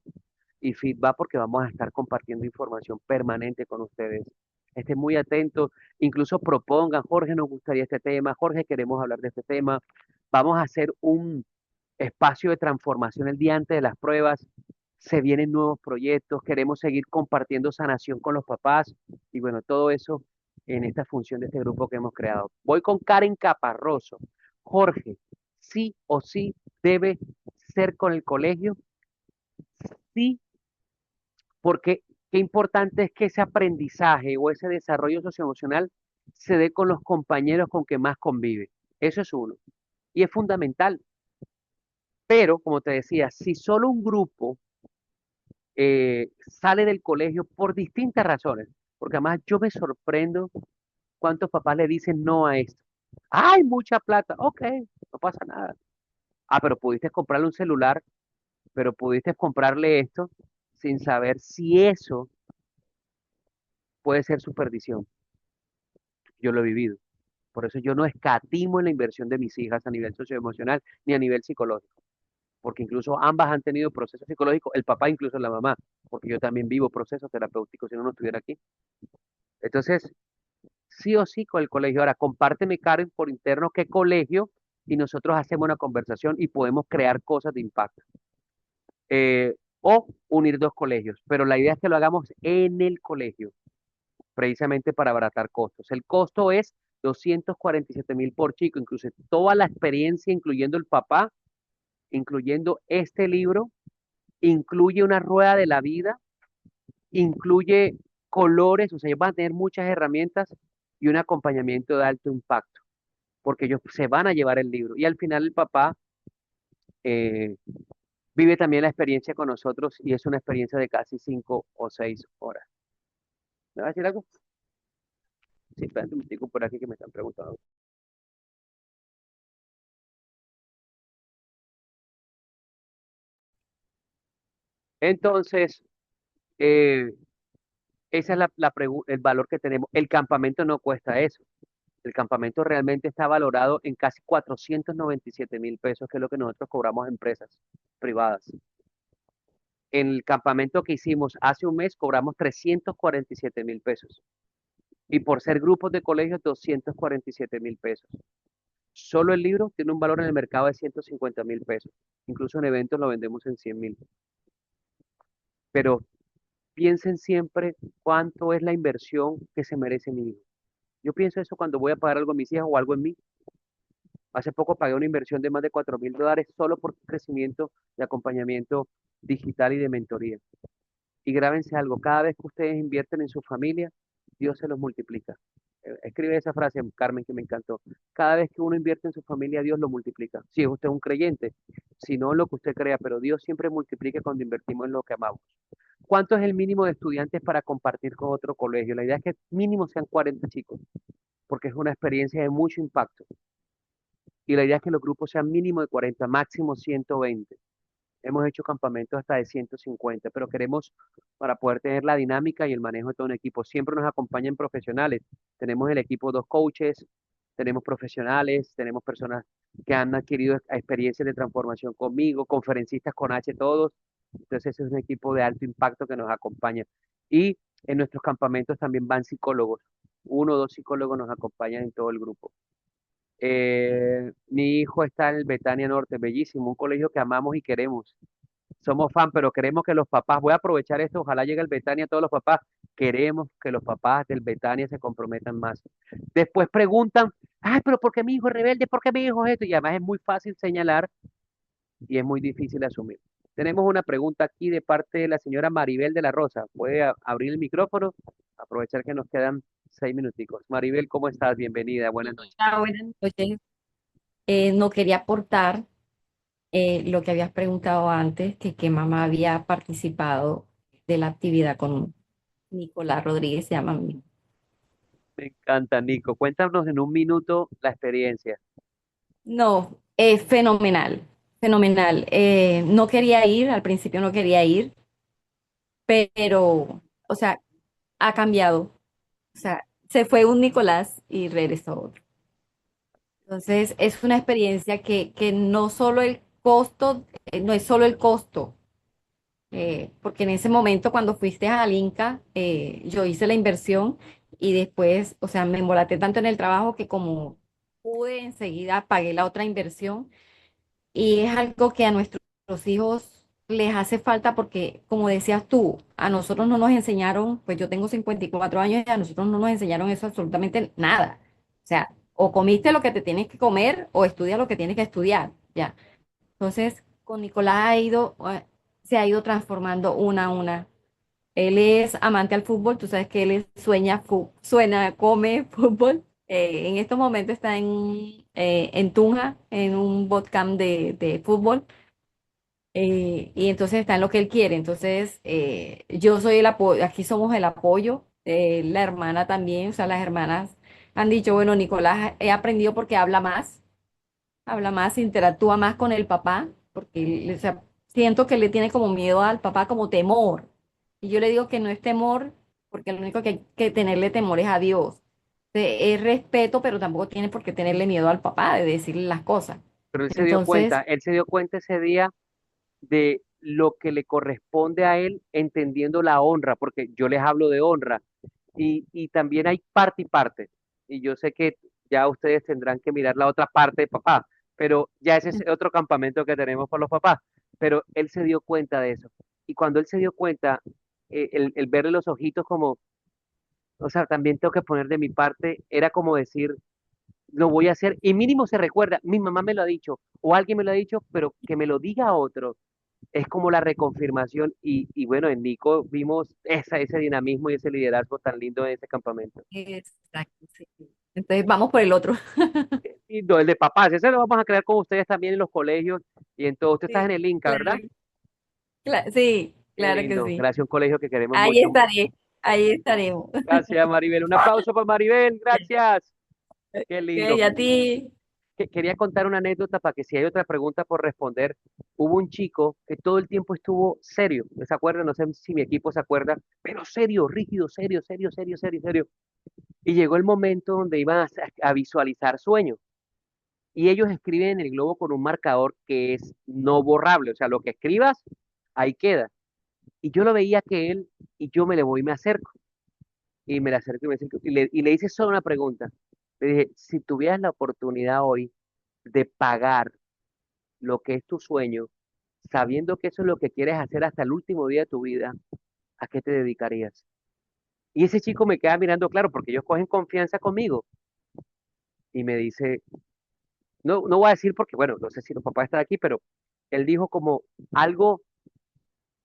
y feedback porque vamos a estar compartiendo información permanente con ustedes. Estén muy atentos, incluso propongan, Jorge, nos gustaría este tema, Jorge, queremos hablar de este tema. Vamos a hacer un espacio de transformación el día antes de las pruebas. Se vienen nuevos proyectos, queremos seguir compartiendo sanación con los papás y bueno, todo eso en esta función de este grupo que hemos creado. Voy con Karen Caparroso. Jorge, sí o sí debe ser con el colegio, sí, porque qué importante es que ese aprendizaje o ese desarrollo socioemocional se dé con los compañeros con que más convive. Eso es uno. Y es fundamental. Pero, como te decía, si solo un grupo sale del colegio por distintas razones, porque además yo me sorprendo cuántos papás le dicen no a esto. ¡Ay, mucha plata! Ok, no pasa nada. Ah, pero pudiste comprarle un celular, pero pudiste comprarle esto sin saber si eso puede ser su perdición. Yo lo he vivido. Por eso yo no escatimo en la inversión de mis hijas a nivel socioemocional ni a nivel psicológico, porque incluso ambas han tenido procesos psicológicos, el papá incluso la mamá, porque yo también vivo procesos terapéuticos si no estuviera aquí. Entonces, sí o sí con el colegio. Ahora, compárteme, Karen, por interno qué colegio y nosotros hacemos una conversación y podemos crear cosas de impacto. O unir 2 colegios, pero la idea es que lo hagamos en el colegio, precisamente para abaratar costos. El costo es 247.000 por chico, incluso toda la experiencia, incluyendo el papá, incluyendo este libro, incluye una rueda de la vida, incluye colores, o sea, ellos van a tener muchas herramientas y un acompañamiento de alto impacto, porque ellos se van a llevar el libro. Y al final el papá eh, vive también la experiencia con nosotros y es una experiencia de casi 5 o 6 horas. ¿Me vas a decir algo? Sí, espérate un momentico por aquí que me están preguntando. Entonces, eh, esa es el valor que tenemos. El campamento no cuesta eso. El campamento realmente está valorado en casi 497.000 pesos, que es lo que nosotros cobramos a empresas privadas. En el campamento que hicimos hace un mes cobramos 347.000 pesos. Y por ser grupos de colegios, 247.000 pesos. Solo el libro tiene un valor en el mercado de 150.000 pesos. Incluso en eventos lo vendemos en 100.000. Pero piensen siempre cuánto es la inversión que se merece mi hijo. Yo pienso eso cuando voy a pagar algo a mis hijas o algo en mí. Hace poco pagué una inversión de más de $4.000 solo por crecimiento de acompañamiento digital y de mentoría. Y grábense algo, cada vez que ustedes invierten en su familia, Dios se los multiplica. Escribe esa frase, Carmen, que me encantó. Cada vez que uno invierte en su familia, Dios lo multiplica. Si es usted un creyente, si no lo que usted crea, pero Dios siempre multiplica cuando invertimos en lo que amamos. ¿Cuánto es el mínimo de estudiantes para compartir con otro colegio? La idea es que mínimo sean 40 chicos, porque es una experiencia de mucho impacto. Y la idea es que los grupos sean mínimo de 40, máximo 120. Hemos hecho campamentos hasta de 150, pero queremos, para poder tener la dinámica y el manejo de todo un equipo, siempre nos acompañan profesionales. Tenemos el equipo dos coaches, tenemos profesionales, tenemos personas que han adquirido experiencias de transformación conmigo, conferencistas con H todos. Entonces ese es un equipo de alto impacto que nos acompaña. Y en nuestros campamentos también van psicólogos. Uno o dos psicólogos nos acompañan en todo el grupo. Mi hijo está en el Betania Norte, bellísimo, un colegio que amamos y queremos. Somos fan, pero queremos que los papás, voy a aprovechar esto, ojalá llegue el Betania a todos los papás, queremos que los papás del Betania se comprometan más. Después preguntan, ay, pero ¿por qué mi hijo es rebelde? ¿Por qué mi hijo es esto? Y además es muy fácil señalar y es muy difícil asumir. Tenemos una pregunta aquí de parte de la señora Maribel de la Rosa. ¿Puede abrir el micrófono? Aprovechar que nos quedan 6 minuticos. Maribel, ¿cómo estás? Bienvenida, buenas noches. Buenas noches. No quería aportar lo que habías preguntado antes, que mamá había participado de la actividad con Nicolás Rodríguez, se llama mi. Me encanta, Nico. Cuéntanos en un minuto la experiencia. No, es fenomenal, fenomenal. No quería ir, al principio no quería ir, pero, o sea, ha cambiado. O sea, se fue un Nicolás y regresó otro. Entonces, es una experiencia que no solo el costo, no es solo el costo. Porque en ese momento cuando fuiste al Inca, yo hice la inversión y después, o sea, me embolaté tanto en el trabajo que como pude enseguida pagué la otra inversión y es algo que a nuestros hijos les hace falta porque, como decías tú, a nosotros no nos enseñaron, pues yo tengo 54 años y a nosotros no nos enseñaron eso absolutamente nada. O sea, o comiste lo que te tienes que comer o estudia lo que tienes que estudiar, ya. Entonces, con Nicolás se ha ido transformando una a una. Él es amante al fútbol, tú sabes que sueña, come fútbol. En estos momentos está en Tunja, en un bootcamp de fútbol, y entonces está en lo que él quiere. Entonces, yo soy el apoyo, aquí somos el apoyo, la hermana también, o sea, las hermanas han dicho, bueno, Nicolás, he aprendido porque habla más, interactúa más con el papá, porque o sea, siento que le tiene como miedo al papá, como temor. Y yo le digo que no es temor, porque lo único que hay que tenerle temor es a Dios. Es respeto, pero tampoco tiene por qué tenerle miedo al papá de decirle las cosas. Pero Entonces, él se dio cuenta ese día de lo que le corresponde a él, entendiendo la honra, porque yo les hablo de honra, y también hay parte y parte, y yo sé que ya ustedes tendrán que mirar la otra parte de papá, pero ya ese es otro campamento que tenemos para los papás, pero él se dio cuenta de eso, y cuando él se dio cuenta, el verle los ojitos como, o sea, también tengo que poner de mi parte, era como decir, lo voy a hacer, y mínimo se recuerda, mi mamá me lo ha dicho, o alguien me lo ha dicho, pero que me lo diga otro, es como la reconfirmación y bueno, en Nico vimos ese dinamismo y ese liderazgo tan lindo en ese campamento. exacto, sí. Entonces vamos por el otro. Y no, el de papás, ese lo vamos a crear con ustedes también en los colegios y en todo. Usted está en Sí, el Inca, ¿verdad? claro, sí, Qué claro que lindo, sí. gracias, un colegio que queremos Ahí mucho. estaré, ahí estaremos. Gracias, Maribel. Un aplauso para Maribel, gracias. Qué Ok, lindo. a ti. Quería contar una anécdota para que si hay otra pregunta por responder. Hubo un chico que todo el tiempo estuvo serio, ¿se acuerda? No sé si mi equipo se acuerda, pero serio, rígido, serio, serio, serio, serio, serio. Y llegó el momento donde iban a visualizar sueños. Y ellos escriben en el globo con un marcador que es no borrable, o sea, lo que escribas, ahí queda. Y yo lo veía que él, y yo me le voy y me acerco, y me le acerco y me acerco, y le hice solo una pregunta. Le dije, si tuvieras la oportunidad hoy de pagar lo que es tu sueño, sabiendo que eso es lo que quieres hacer hasta el último día de tu vida, ¿a qué te dedicarías? Y ese chico me queda mirando claro porque ellos cogen confianza conmigo y me dice, no voy a decir porque, bueno, no sé si los papás están aquí, pero él dijo como algo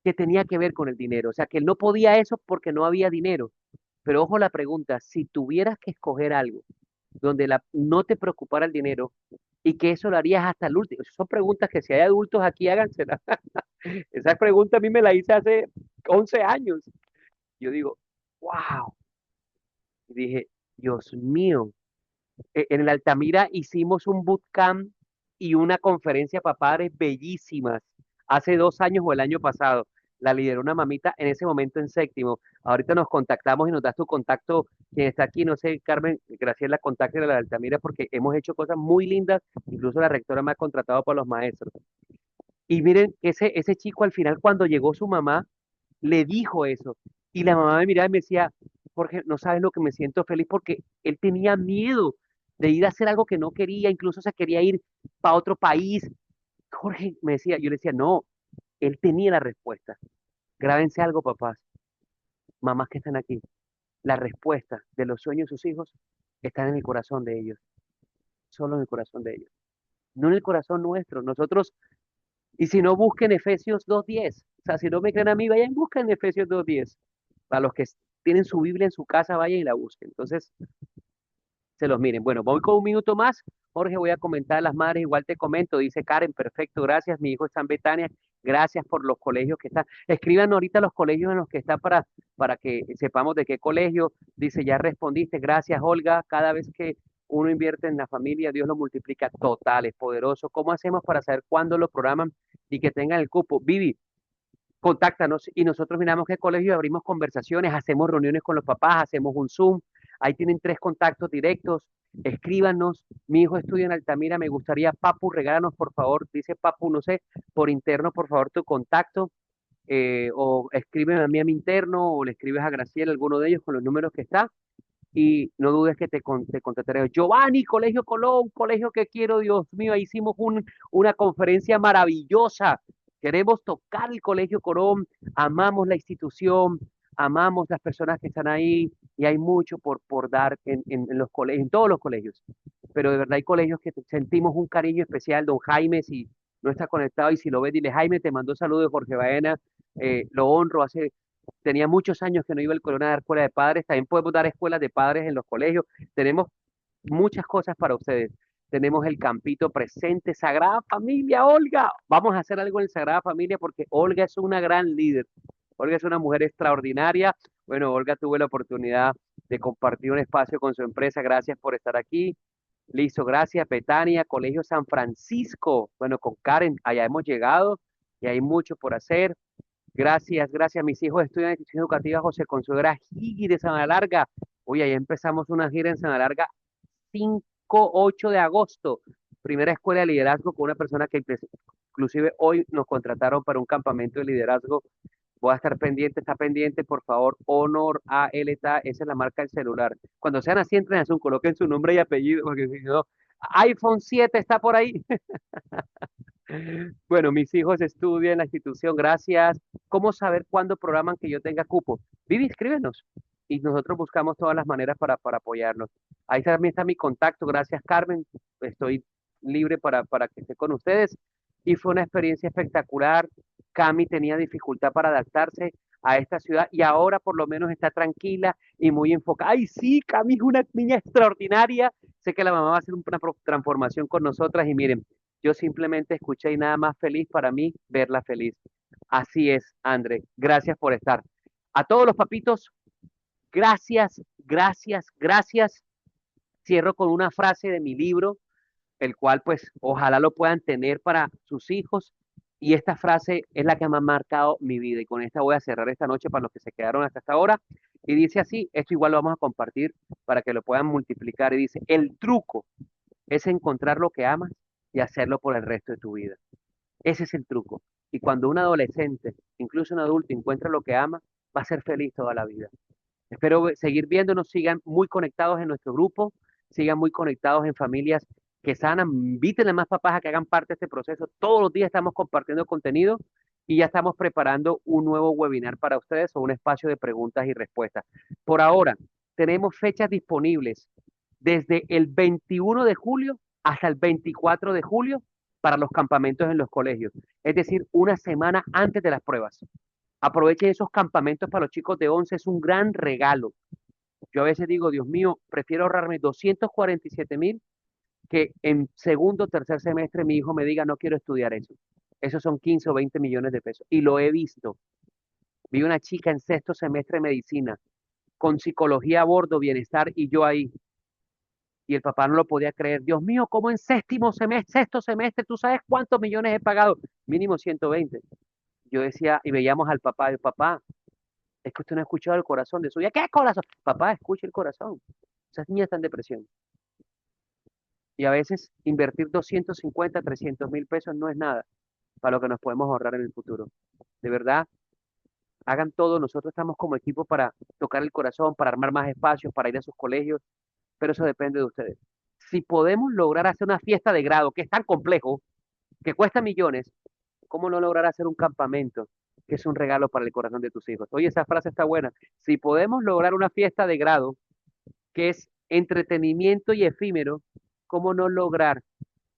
que tenía que ver con el dinero, o sea, que él no podía eso porque no había dinero. Pero ojo la pregunta, si tuvieras que escoger algo donde no te preocupara el dinero y que eso lo harías hasta el último, son preguntas que si hay adultos aquí, háganselas. Esa pregunta a mí me la hice hace 11 años. Yo digo, wow. Y dije, Dios mío, en el Altamira hicimos un bootcamp y una conferencia para padres bellísimas hace 2 años o el año pasado. La lideró una mamita en ese momento en séptimo. Ahorita nos contactamos y nos das tu contacto. Quien está aquí, no sé, Carmen, Graciela, contacte a la de Altamira porque hemos hecho cosas muy lindas. Incluso la rectora me ha contratado para los maestros. Y miren, ese chico al final, cuando llegó su mamá, le dijo eso. Y la mamá me miraba y me decía, Jorge, no sabes lo que me siento feliz porque él tenía miedo de ir a hacer algo que no quería, incluso se quería ir para otro país. Jorge me decía, yo le decía, no, él tenía la respuesta. Grábense algo, papás, mamás que están aquí. La respuesta de los sueños de sus hijos están en el corazón de ellos, solo en el corazón de ellos, no en el corazón nuestro. Nosotros, y si no, busquen Efesios 2:10. O sea, si no me creen a mí, vayan, busquen Efesios 2:10. Para los que tienen su Biblia en su casa, vayan y la busquen. Entonces, se los miren. Bueno, voy con un minuto más. Jorge, voy a comentar a las madres. Igual te comento, dice Karen, perfecto, gracias. Mi hijo está en Betania. Gracias por los colegios que están. Escriban ahorita los colegios en los que está para que sepamos de qué colegio. Dice, ya respondiste. Gracias, Olga. Cada vez que uno invierte en la familia, Dios lo multiplica total, es poderoso. ¿Cómo hacemos para saber cuándo lo programan y que tengan el cupo? Vivi, contáctanos y nosotros miramos qué colegio, abrimos conversaciones, hacemos reuniones con los papás, hacemos un Zoom, ahí tienen 3 contactos directos, escríbanos, mi hijo estudia en Altamira, me gustaría, Papu, regálanos por favor, dice Papu, no sé, por interno, por favor, tu contacto, o escríbeme a mí a mi interno, o le escribes a Graciela, alguno de ellos con los números que está, y no dudes que te contactaré. Giovanni, Colegio Colón, colegio que quiero, Dios mío, ahí hicimos una conferencia maravillosa. Queremos tocar el Colegio Colón, amamos la institución, amamos las personas que están ahí y hay mucho por dar en los colegios, en todos los colegios. Pero de verdad hay colegios que sentimos un cariño especial. Don Jaime, si no está conectado y si lo ves, dile, Jaime, te mandó saludos de Jorge Baena, lo honro, tenía muchos años que no iba al Colón a dar escuela de padres. También podemos dar escuelas de padres en los colegios. Tenemos muchas cosas para ustedes. Tenemos el campito presente, Sagrada Familia, Olga. Vamos a hacer algo en Sagrada Familia porque Olga es una gran líder. Olga es una mujer extraordinaria. Bueno, Olga tuvo la oportunidad de compartir un espacio con su empresa. Gracias por estar aquí. Listo, gracias. Betania, Colegio San Francisco. Bueno, con Karen, allá hemos llegado y hay mucho por hacer. Gracias, gracias. Mis hijos estudian en la institución educativa José Consuegra Higui de Sana Larga. Hoy ahí empezamos una gira en Sana Larga 5-8 de agosto. Primera escuela de liderazgo con una persona que inclusive hoy nos contrataron para un campamento de liderazgo. Voy a estar pendiente, está pendiente, por favor, Honor ALTA, esa es la marca del celular. Cuando sean así, entren a Zoom, coloquen su nombre y apellido, porque si no, iPhone 7 está por ahí. Bueno, mis hijos estudian en la institución, gracias. ¿Cómo saber cuándo programan que yo tenga cupo? Vivi, escríbenos. Y nosotros buscamos todas las maneras para apoyarnos. Ahí también está mi contacto, gracias Carmen. Estoy libre para que esté con ustedes. Y fue una experiencia espectacular. Cami tenía dificultad para adaptarse a esta ciudad y ahora por lo menos está tranquila y muy enfocada. Ay, sí, Cami es una niña extraordinaria. Sé que la mamá va a hacer una transformación con nosotras y miren, yo simplemente escuché y nada más feliz para mí verla feliz. Así es, André. Gracias por estar. A todos los papitos, gracias, gracias, gracias. Cierro con una frase de mi libro, el cual pues ojalá lo puedan tener para sus hijos. Y esta frase es la que me ha marcado mi vida. Y con esta voy a cerrar esta noche para los que se quedaron hasta esta hora. Y dice así, esto igual lo vamos a compartir para que lo puedan multiplicar. Y dice, el truco es encontrar lo que amas y hacerlo por el resto de tu vida. Ese es el truco. Y cuando un adolescente, incluso un adulto, encuentra lo que ama, va a ser feliz toda la vida. Espero seguir viéndonos, sigan muy conectados en nuestro grupo, sigan muy conectados en familias que sanan, invítenle a más papás a que hagan parte de este proceso. Todos los días estamos compartiendo contenido y ya estamos preparando un nuevo webinar para ustedes o un espacio de preguntas y respuestas. Por ahora, tenemos fechas disponibles desde el 21 de julio hasta el 24 de julio para los campamentos en los colegios, es decir, una semana antes de las pruebas. Aprovechen esos campamentos para los chicos de 11, es un gran regalo. Yo a veces digo, Dios mío, prefiero ahorrarme 247.000 que en segundo o tercer semestre mi hijo me diga, no quiero estudiar eso. Esos son 15 o 20 millones de pesos. Y lo he visto. Vi una chica en sexto semestre de medicina, con psicología a bordo, bienestar, y yo ahí. Y el papá no lo podía creer. Dios mío, ¿cómo en séptimo semestre, sexto semestre, tú sabes cuántos millones he pagado? Mínimo 120. Yo decía, y veíamos al papá, y el papá, es que usted no ha escuchado el corazón de su hija. ¿Qué corazón? Papá, escuche el corazón. Esas niñas están en depresión. Y a veces invertir 250, 300.000 pesos no es nada para lo que nos podemos ahorrar en el futuro. De verdad, hagan todo. Nosotros estamos como equipo para tocar el corazón, para armar más espacios, para ir a sus colegios, pero eso depende de ustedes. Si podemos lograr hacer una fiesta de grado, que es tan complejo, que cuesta millones, ¿cómo no lograr hacer un campamento, que es un regalo para el corazón de tus hijos? Oye, esa frase está buena. Si podemos lograr una fiesta de grado, que es entretenimiento y efímero, ¿cómo no lograr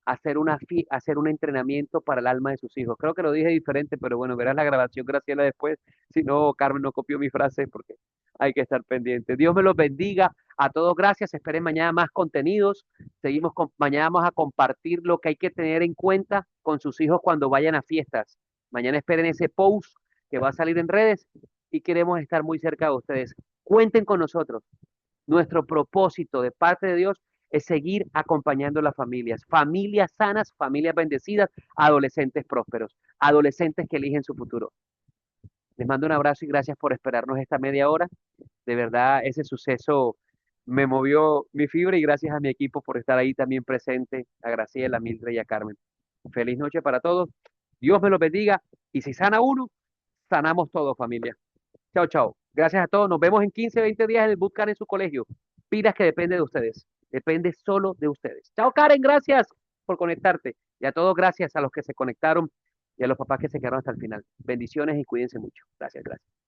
hacer un entrenamiento para el alma de sus hijos? Creo que lo dije diferente, pero bueno, verás la grabación, Graciela, después. Si no, Carmen no copió mi frase porque hay que estar pendiente. Dios me los bendiga a todos. Gracias. Esperen mañana más contenidos. Mañana vamos a compartir lo que hay que tener en cuenta con sus hijos cuando vayan a fiestas. Mañana esperen ese post que va a salir en redes y queremos estar muy cerca de ustedes. Cuenten con nosotros. Nuestro propósito de parte de Dios es seguir acompañando a las familias sanas, familias bendecidas, adolescentes prósperos, adolescentes que eligen su futuro. Les mando un abrazo y gracias por esperarnos esta media hora. De verdad, ese suceso me movió mi fibra y gracias a mi equipo por estar ahí también presente, a Graciela, a Mildred y a Carmen. Feliz noche para todos. Dios me los bendiga y si sana uno, sanamos todos, familia. Chao, chao. Gracias a todos. Nos vemos en 15, 20 días en el bootcamp en su colegio. Pidas que depende de ustedes. Depende solo de ustedes. Chao, Karen. Gracias por conectarte. Y a todos, gracias a los que se conectaron y a los papás que se quedaron hasta el final. Bendiciones y cuídense mucho. Gracias, gracias.